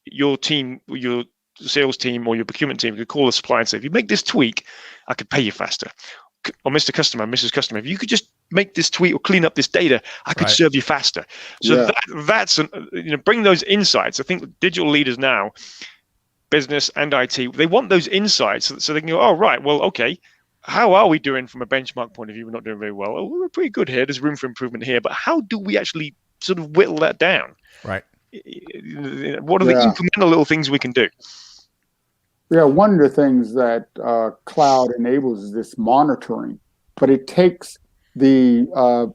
your team, your sales team or your procurement team could call the supplier and say, if you make this tweak, I could pay you faster. Or Mr. Customer, Mrs. Customer, if you could just make this tweak or clean up this data, I could serve you faster. So that's bring those insights. I think digital leaders now, business and IT, they want those insights so they can go, oh, right, well, okay, how are we doing from a benchmark point of view? We're not doing very well. Oh, we're pretty good here. There's room for improvement here. But how do we actually sort of whittle that down? Right. What are the incremental little things we can do? Yeah, one of the things that cloud enables is this monitoring, but it takes the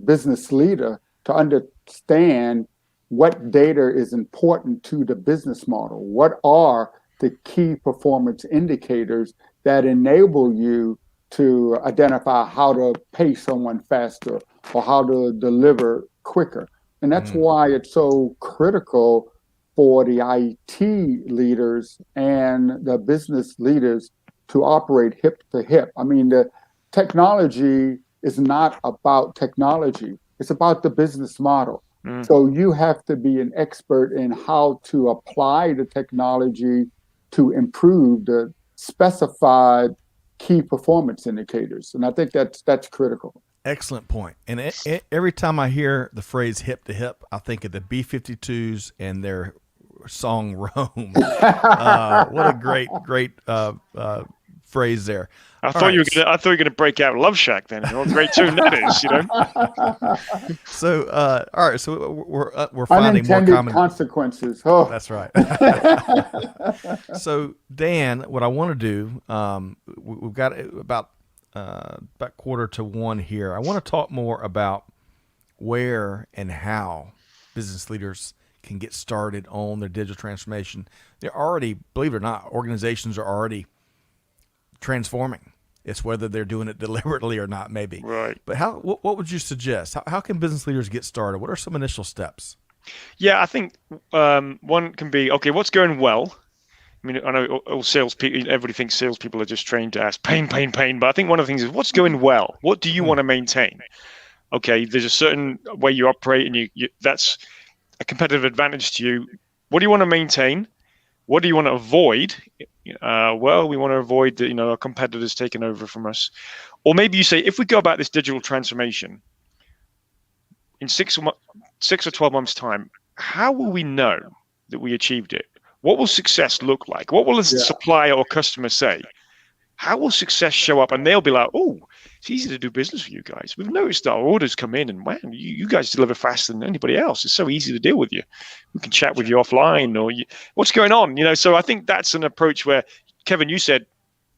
business leader to understand what data is important to the business model. What are the key performance indicators that enable you to identify how to pay someone faster or how to deliver quicker? And that's why it's so critical for the IT leaders and the business leaders to operate hip to hip. I mean, the technology is not about technology. It's about the business model. So you have to be an expert in how to apply the technology to improve the specified key performance indicators. And I think that's critical. Excellent point. And every time I hear the phrase hip to hip, I think of the B-52s and their song Rome. What a great phrase there. I thought you were going to break out Love Shack then. What a great tune that is, So, all right. So we're finding more common consequences. Oh, that's right. So, Dan, what I want to do, we've got about 1:45 here. I want to talk more about where and how business leaders can get started on their digital transformation. They're already, believe it or not, organizations are already transforming. It's whether they're doing it deliberately or not, maybe. Right. But what would you suggest? How can business leaders get started? What are some initial steps? Yeah, I think one can be, okay, what's going well? I mean, I know all salespeople, everybody thinks salespeople are just trained to ask pain. But I think one of the things is, what's going well? What do you want to maintain? Okay, there's a certain way you operate, and you that's a competitive advantage to you. What do you want to maintain? What do you want to avoid? Well, we want to avoid our competitors taking over from us. Or maybe you say, if we go about this digital transformation in 6 or 12 months' time, how will we know that we achieved it? What will success look like? What will a supplier or customer say? How will success show up? And they'll be like, oh, it's easy to do business for you guys. We've noticed our orders come in and, man, you guys deliver faster than anybody else. It's so easy to deal with you. We can chat with you offline or what's going on? So I think that's an approach where, Kevin, you said,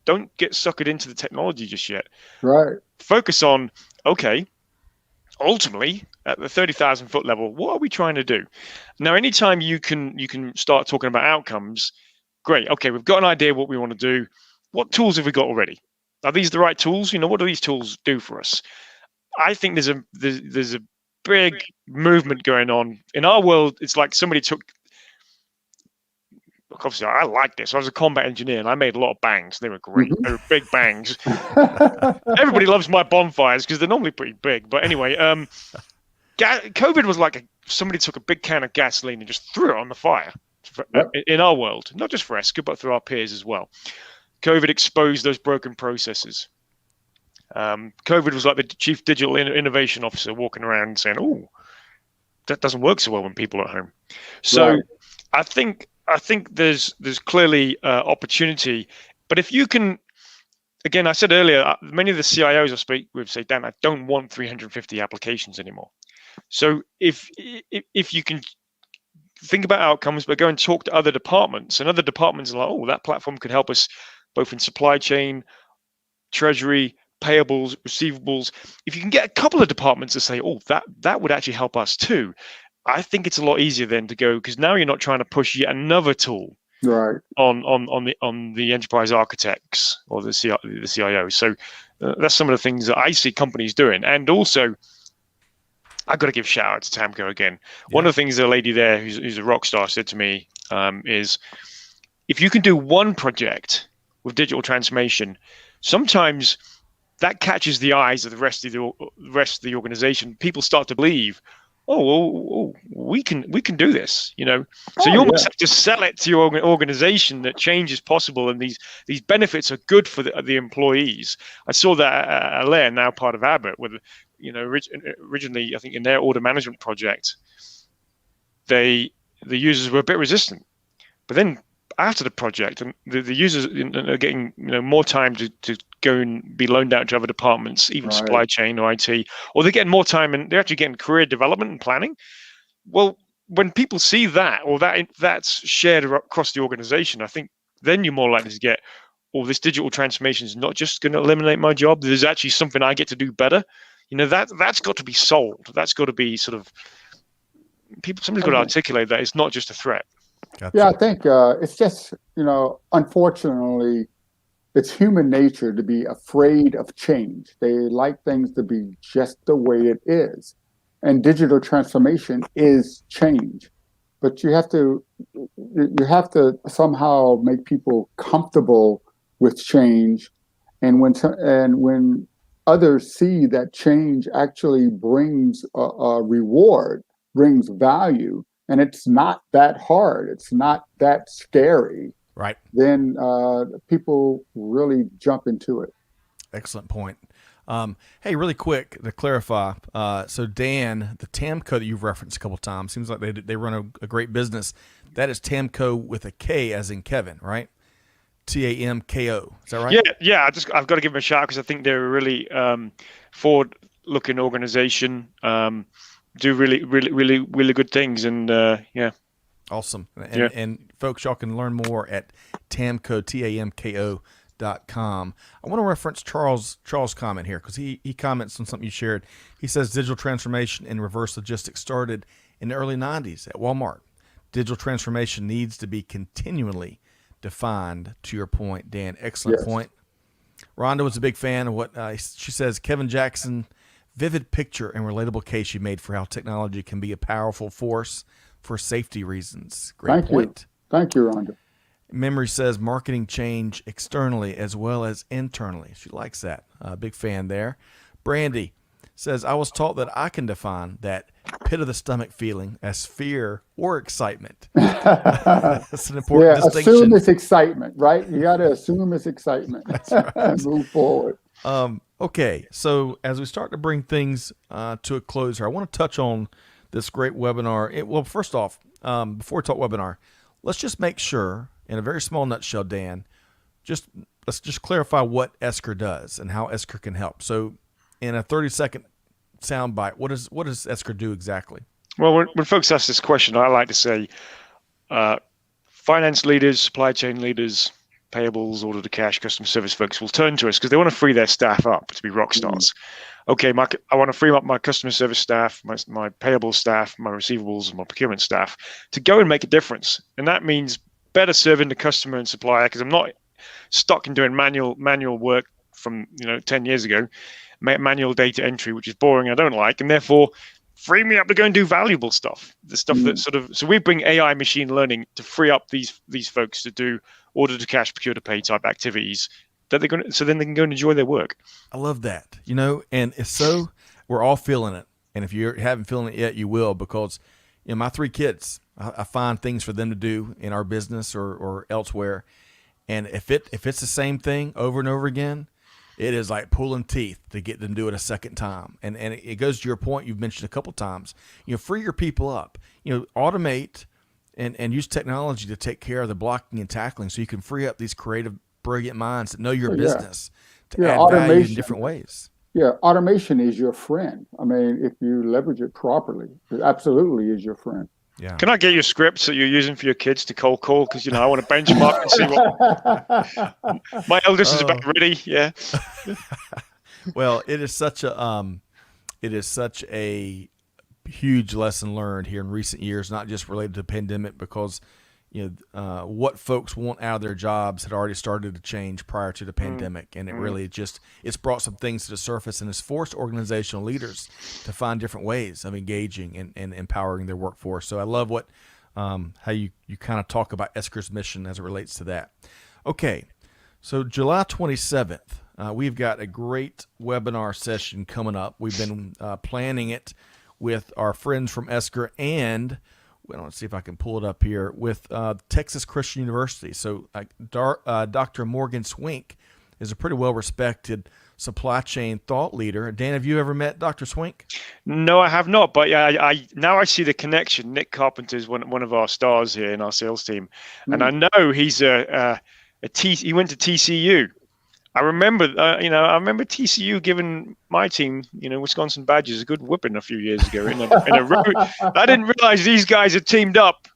don't get suckered into the technology just yet. Right. Focus on, okay, ultimately, at the 30,000 foot level, what are we trying to do? Now, anytime you can start talking about outcomes, great. Okay, we've got an idea what we want to do. What tools have we got already? Are these the right tools? What do these tools do for us? I think there's a big movement going on in our world. It's like somebody took. Obviously, I like this. I was a combat engineer and I made a lot of bangs. They were great. They were big bangs. Everybody loves my bonfires because they're normally pretty big. But anyway, COVID was like somebody took a big can of gasoline and just threw it on the fire in our world, not just for Esker, but through our peers as well. COVID exposed those broken processes. COVID was like the chief digital innovation officer walking around saying, oh, that doesn't work so well when people are at home. So I think there's clearly opportunity. But if you can, again, I said earlier, many of the CIOs I speak with say, Dan, I don't want 350 applications anymore. So if you can think about outcomes, but go and talk to other departments, and other departments are like, oh, that platform could help us both in supply chain, treasury, payables, receivables. If you can get a couple of departments to say, oh, that would actually help us too, I think it's a lot easier then to go, because now you're not trying to push yet another tool on the enterprise architects or the CIO. So that's some of the things that I see companies doing. And also, I've got to give shout out to Tamco again. Yeah. One of the things the lady there who's a rock star said to me is, if you can do one project with digital transformation, sometimes that catches the eyes of the rest of the organization. People start to believe, we can do this, So you almost have to sell it to your organization that change is possible and these benefits are good for the employees. I saw that at Alair, now part of Abbott, with originally I think in their order management project, the users were a bit resistant, but then after the project, and the users are getting more time to go and be loaned out to other departments, even supply chain or IT, or they're getting more time and they're actually getting career development and planning. Well, when people see that, or that's shared across the organization, I think then you're more likely to get, this digital transformation is not just going to eliminate my job. There's actually something I get to do better. That's got to be sold. That's got to be sort of somebody's got to articulate that it's not just a threat. Gotcha. Yeah, I think it's just, unfortunately, it's human nature to be afraid of change. They like things to be just the way it is. And digital transformation is change. But you have to somehow make people comfortable with change. And when others see that change actually brings a reward, brings value, and it's not that hard, it's not that scary, right? Then people really jump into it. Excellent point. Hey, really quick to clarify, so Dan, the Tamco that you've referenced a couple of times, seems like they run a great business. That is Tamco with a K as in Kevin, right? TAMKO. Is that right? Yeah. I've got to give them a shout because I think they're a really forward-looking organization. Do really good things, and awesome. And folks, y'all can learn more at TAMKO.com. I want to reference Charles' comment here because he comments on something you shared. He says digital transformation and reverse logistics started in the early 90s at Walmart. Digital transformation needs to be continually defined, to your point, Dan. Excellent point. Rhonda was a big fan of what she says. Kevin Jackson, vivid picture and relatable case you made for how technology can be a powerful force for safety reasons. Great point. Thank you, Rhonda. Memory says marketing change externally as well as internally. She likes that. Big fan there. Brandy says, I was taught that I can define that pit of the stomach feeling as fear or excitement. That's an important distinction. Assume it's excitement, right? You got to assume it's excitement. That's right. And move forward. Okay, so as we start to bring things to a close here, I want to touch on this great webinar. Well, first off, before we talk webinar, let's just make sure, in a very small nutshell, Dan, let's just clarify what Esker does and how Esker can help. So in a 30-second soundbite, what does Esker do exactly? Well, when folks ask this question, I like to say finance leaders, supply chain leaders, payables, order to cash, customer service folks will turn to us because they want to free their staff up to be rock stars. Okay, I want to free up my customer service staff, my payable staff, my receivables, and my procurement staff to go and make a difference. And that means better serving the customer and supplier, because I'm not stuck in doing manual work from 10 years ago, manual data entry, which is boring, I don't like, and therefore free me up to go and do valuable stuff. The stuff that so we bring AI machine learning to free up these folks to do order to cash, procure to pay type activities that so then they can go and enjoy their work. I love that, and it's so, we're all feeling it. And if you haven't feeling it yet, you will, because my 3 kids, I find things for them to do in our business or elsewhere. And if it's the same thing over and over again, it is like pulling teeth to get them to do it a second time. And it goes to your point you've mentioned a couple times. Free your people up. Automate and use technology to take care of the blocking and tackling, so you can free up these creative, brilliant minds that know your business to add value in different ways. Yeah, automation is your friend. I mean, if you leverage it properly, it absolutely is your friend. Yeah. Can I get your scripts that you're using for your kids to cold call? Because I want to benchmark and see what my eldest is about ready. Yeah. Well, it is such a huge lesson learned here in recent years, not just related to the pandemic, because what folks want out of their jobs had already started to change prior to the pandemic, and it really it's brought some things to the surface, and it's forced organizational leaders to find different ways of engaging and empowering their workforce. So I love what how you kind of talk about Esker's mission as it relates to that. Okay, so July 27th, we've got a great webinar session coming up. We've been planning it with our friends from Esker, and let's see if I can pull it up here, with Texas Christian University. So Dr. Morgan Swink is a pretty well-respected supply chain thought leader. Dan, have you ever met Dr. Swink? No, I have not. But I now I see the connection. Nick Carpenter is one of our stars here in our sales team. And I know he's he went to TCU. I remember, TCU giving my team, Wisconsin Badgers, a good whipping a few years ago. I didn't realize these guys had teamed up.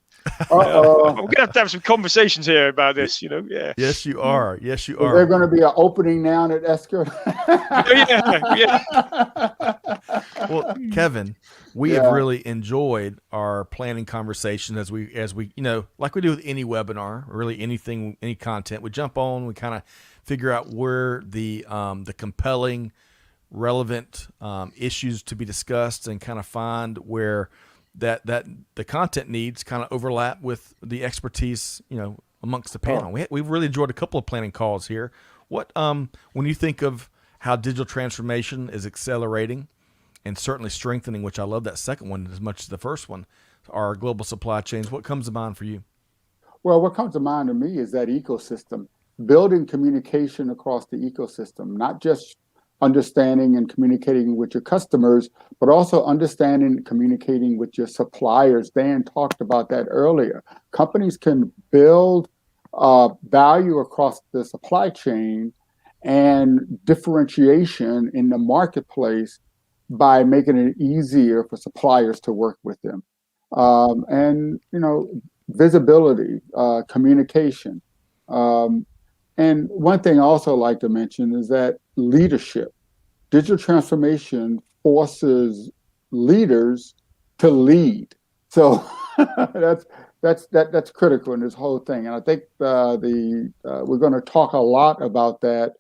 We're gonna have some conversations here about this. Yeah. Yes, you are. Yes, you are. Is there going to be an opening now at Esker? Yeah. Well, Kevin, we have really enjoyed our planning conversation as we like we do with any webinar, really anything, any content. We jump on, we kind of figure out where the compelling, relevant issues to be discussed, and kind of find where that the content needs kind of overlap with the expertise, amongst the panel. We've really enjoyed a couple of planning calls here. What when you think of how digital transformation is accelerating and certainly strengthening, which I love that second one as much as the first one, our global supply chains, what comes to mind for you? Well, what comes to mind to me is that ecosystem. Building communication across the ecosystem, not just understanding and communicating with your customers, but also understanding and communicating with your suppliers. Dan talked about that earlier. Companies can build value across the supply chain and differentiation in the marketplace by making it easier for suppliers to work with them. And visibility, communication. And one thing I also like to mention is that leadership. Digital transformation forces leaders to lead. So that's critical in this whole thing. And I think we're going to talk a lot about that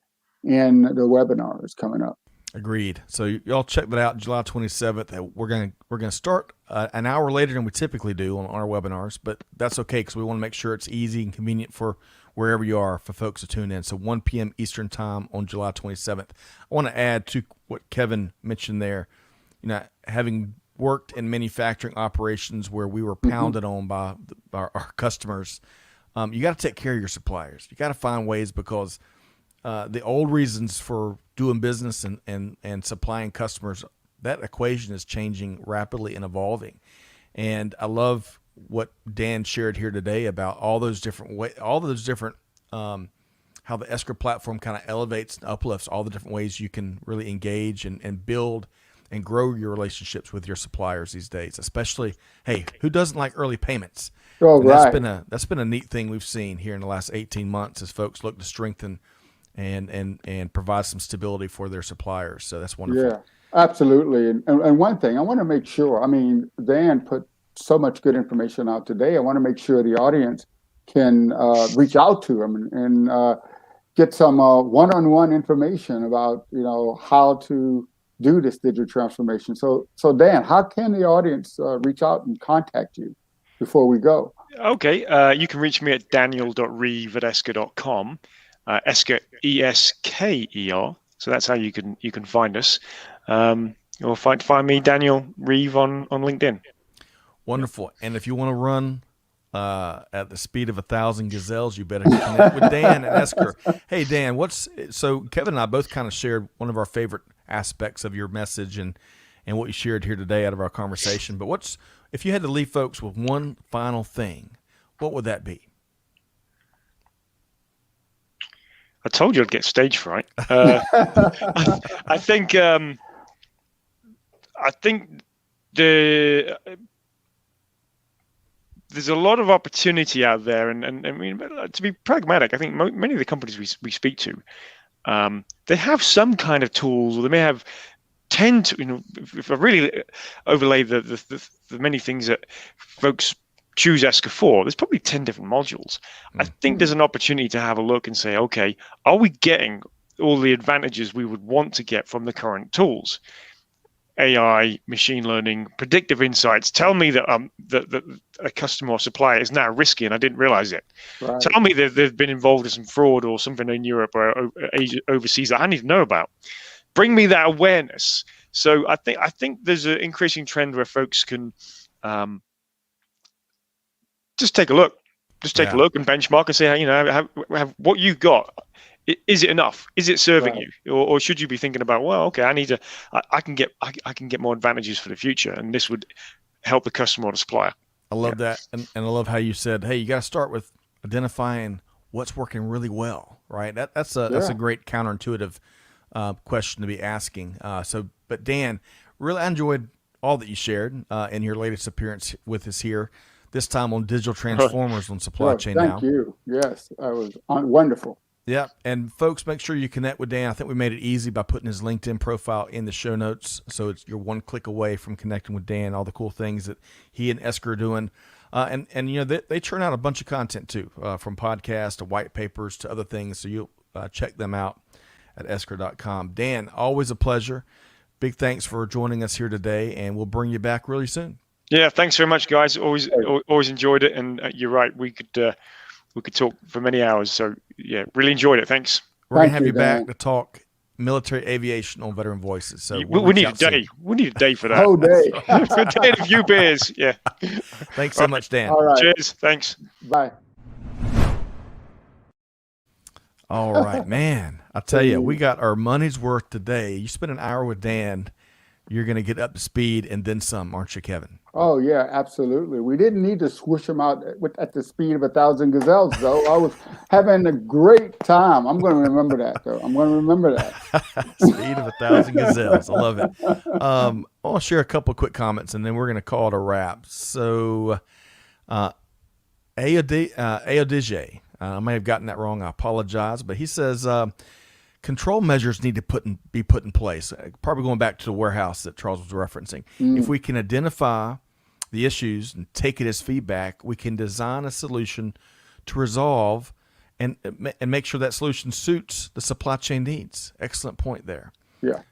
in the webinars coming up. Agreed. So y'all check that out, July 27th. We're gonna start an hour later than we typically do on our webinars, but that's okay because we want to make sure it's easy and convenient for wherever you are for folks to tune in. So 1 p.m. Eastern time on July 27th. I want to add to what Kevin mentioned there. Having worked in manufacturing operations where we were pounded on by our customers. You got to take care of your suppliers. You got to find ways, because the old reasons for doing business and supplying customers, that equation is changing rapidly and evolving. And I love what Dan shared here today about all those different how the Esker platform kind of elevates and uplifts all the different ways you can really engage and build and grow your relationships with your suppliers these days. Especially, hey, who doesn't like early payments? Oh, right. That's been a neat thing we've seen here in the last 18 months as folks look to strengthen and provide some stability for their suppliers. So that's wonderful. Yeah, absolutely. And one thing I want to make sure, I mean, Dan put so much good information out today. I want to make sure the audience can reach out to him and get some one-on-one information about, how to do this digital transformation. So Dan, how can the audience reach out and contact you before we go? Okay, you can reach me at daniel.reeve@esker.com. Esker, Esker. So that's how you can find us. Or find me, Daniel Reeve, on LinkedIn. Wonderful. And if you want to run at the speed of 1,000 gazelles, you better connect with Dan and Esker. Hey, Dan, so Kevin and I both kind of shared one of our favorite aspects of your message and what you shared here today out of our conversation. But if you had to leave folks with one final thing, what would that be? I told you I'd get stage fright. I think there's a lot of opportunity out there, and I mean, to be pragmatic, I think many of the companies we speak to, they have some kind of tools, or they may have tend to, if I really overlay the many things that folks choose Esker for, there's probably 10 different modules. I think there's an opportunity to have a look and say, okay, are we getting all the advantages we would want to get from the current tools? AI, machine learning, predictive insights. Tell me that a customer or supplier is now risky and I didn't realize it. Right. Tell me that they've been involved in some fraud or something in Europe or Asia, overseas that I need to know about. Bring me that awareness. So I think there's an increasing trend where folks can just take a look. Just take a look and benchmark and say, have what you've got. Is it enough? Is it serving you, or should you be thinking about, well, okay, I can get more advantages for the future, and this would help the customer or the supplier. I love that, and I love how you said, hey, you got to start with identifying what's working really well, right? That's a great counterintuitive question to be asking. But Dan, really, I enjoyed all that you shared in your latest appearance with us here. This time on Digital Transformers on Supply Chain Now. Thank you. Yes, that was wonderful. Yeah, and folks, make sure you connect with Dan. I think we made it easy by putting his LinkedIn profile in the show notes, so you're one click away from connecting with Dan, all the cool things that he and Esker are doing. And they churn out a bunch of content too, from podcasts to white papers to other things, so you'll check them out at esker.com. Dan, always a pleasure. Big thanks for joining us here today, and we'll bring you back really soon. Yeah, thanks very much, guys. Always enjoyed it, and you're right, we could talk for many hours. So yeah, really enjoyed it. Thanks. We're going to have you back to talk military aviation on Veteran Voices. So we need a day. We need a day for that. Whole day. A day and a few beers. Yeah. Thanks so much, Dan. All right. Cheers. Thanks. Bye. All right, man. I tell you, we got our money's worth today. You spend an hour with Dan, you're going to get up to speed and then some, aren't you, Kevin? Oh, yeah, absolutely. We didn't need to swoosh them out at the speed of 1,000 gazelles, though. I was having a great time. I'm going to remember that, though. I'm going to remember that. Speed of 1,000 gazelles. I love it. I'll share a couple of quick comments, and then we're going to call it a wrap. So, Aodije, I may have gotten that wrong. I apologize. But he says control measures need to be put in place. Probably going back to the warehouse that Charles was referencing. If we can identify the issues and take it as feedback, we can design a solution to resolve and make sure that solution suits the supply chain needs. Excellent point there. Yeah.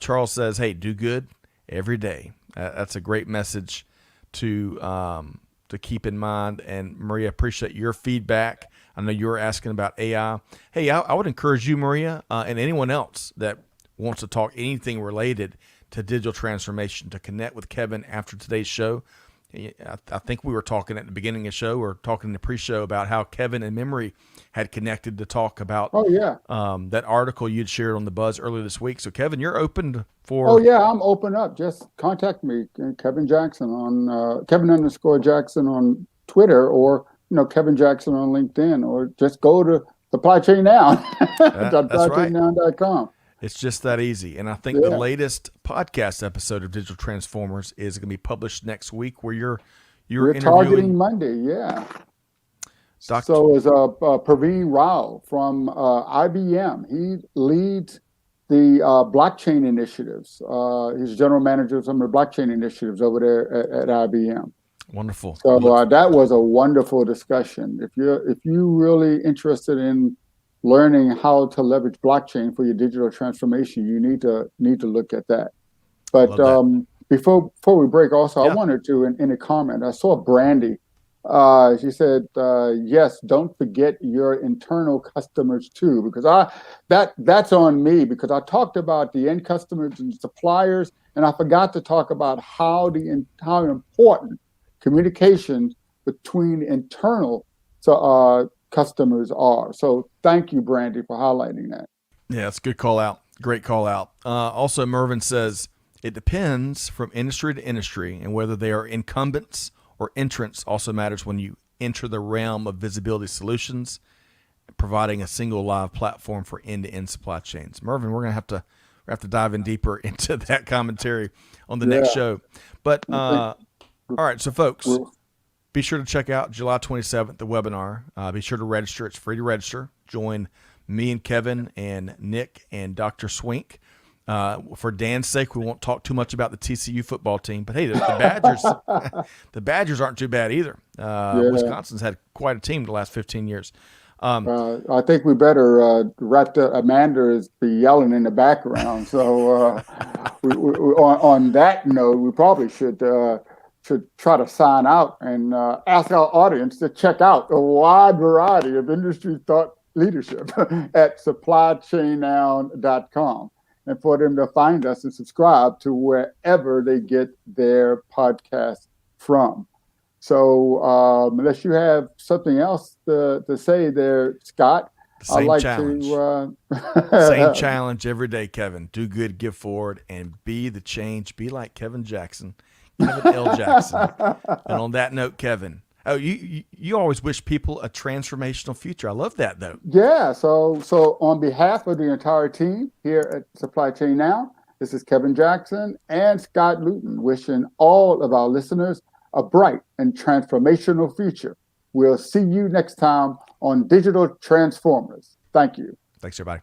Charles says, hey, do good every day. That's a great message to keep in mind. And Maria, appreciate your feedback. I know you were asking about AI. Hey, I would encourage you, Maria, and anyone else that wants to talk anything related to digital transformation. To connect with Kevin after today's show, I think we were talking at the beginning of the show, or talking in the pre-show, about how Kevin and Memory had connected to talk about that article you'd shared on the Buzz earlier this week. So Kevin, you're open for... Oh yeah, I'm open up. Just contact me, Kevin Jackson on Kevin_Jackson on Twitter, or Kevin Jackson on LinkedIn, or just go to Supply Chain Now. supplychainnow.com. It's just that easy. And I think the latest podcast episode of Digital Transformers is going to be published next week, where we're targeting Monday. Yeah. So is Praveen Rao from IBM. He leads the blockchain initiatives. He's general manager of some of the blockchain initiatives over there at IBM. Wonderful. So that was a wonderful discussion. If you're really interested in learning how to leverage blockchain for your digital transformation, you need to look at that. But before we break, also I wanted to, in a comment, I saw Brandy. She said, yes, don't forget your internal customers too, because that's on me, because I talked about the end customers and suppliers, and I forgot to talk about how important communication between internal customers are. So thank you, Brandy, for highlighting that. Yeah, it's a good call out. Great call out. Also, Mervyn says, it depends from industry to industry, and whether they are incumbents or entrants also matters when you enter the realm of visibility solutions, providing a single live platform for end-to-end supply chains. Mervyn, we're going to have to dive in deeper into that commentary on the next show. But all right, so folks, be sure to check out July 27th, the webinar. Be sure to register. It's free to register. Join me and Kevin and Nick and Dr. Swink. For Dan's sake, we won't talk too much about the TCU football team. But hey, the Badgers, the Badgers aren't too bad either. Wisconsin's had quite a team the last 15 years. I think we better wrap up. Amanda is yelling in the background. So on that note, we probably should try to sign out and ask our audience to check out a wide variety of industry thought leadership at supplychainnow.com, and for them to find us and subscribe to wherever they get their podcast from. So unless you have something else to say there, Scott, I'd like challenge. Same challenge every day, Kevin. Do good, give forward, and be the change. Be like Kevin Jackson. Kevin L. Jackson. And on that note, Kevin, you always wish people a transformational future. I love that, though. Yeah. So on behalf of the entire team here at Supply Chain Now, this is Kevin Jackson and Scott Luton wishing all of our listeners a bright and transformational future. We'll see you next time on Digital Transformers. Thank you. Thanks, everybody.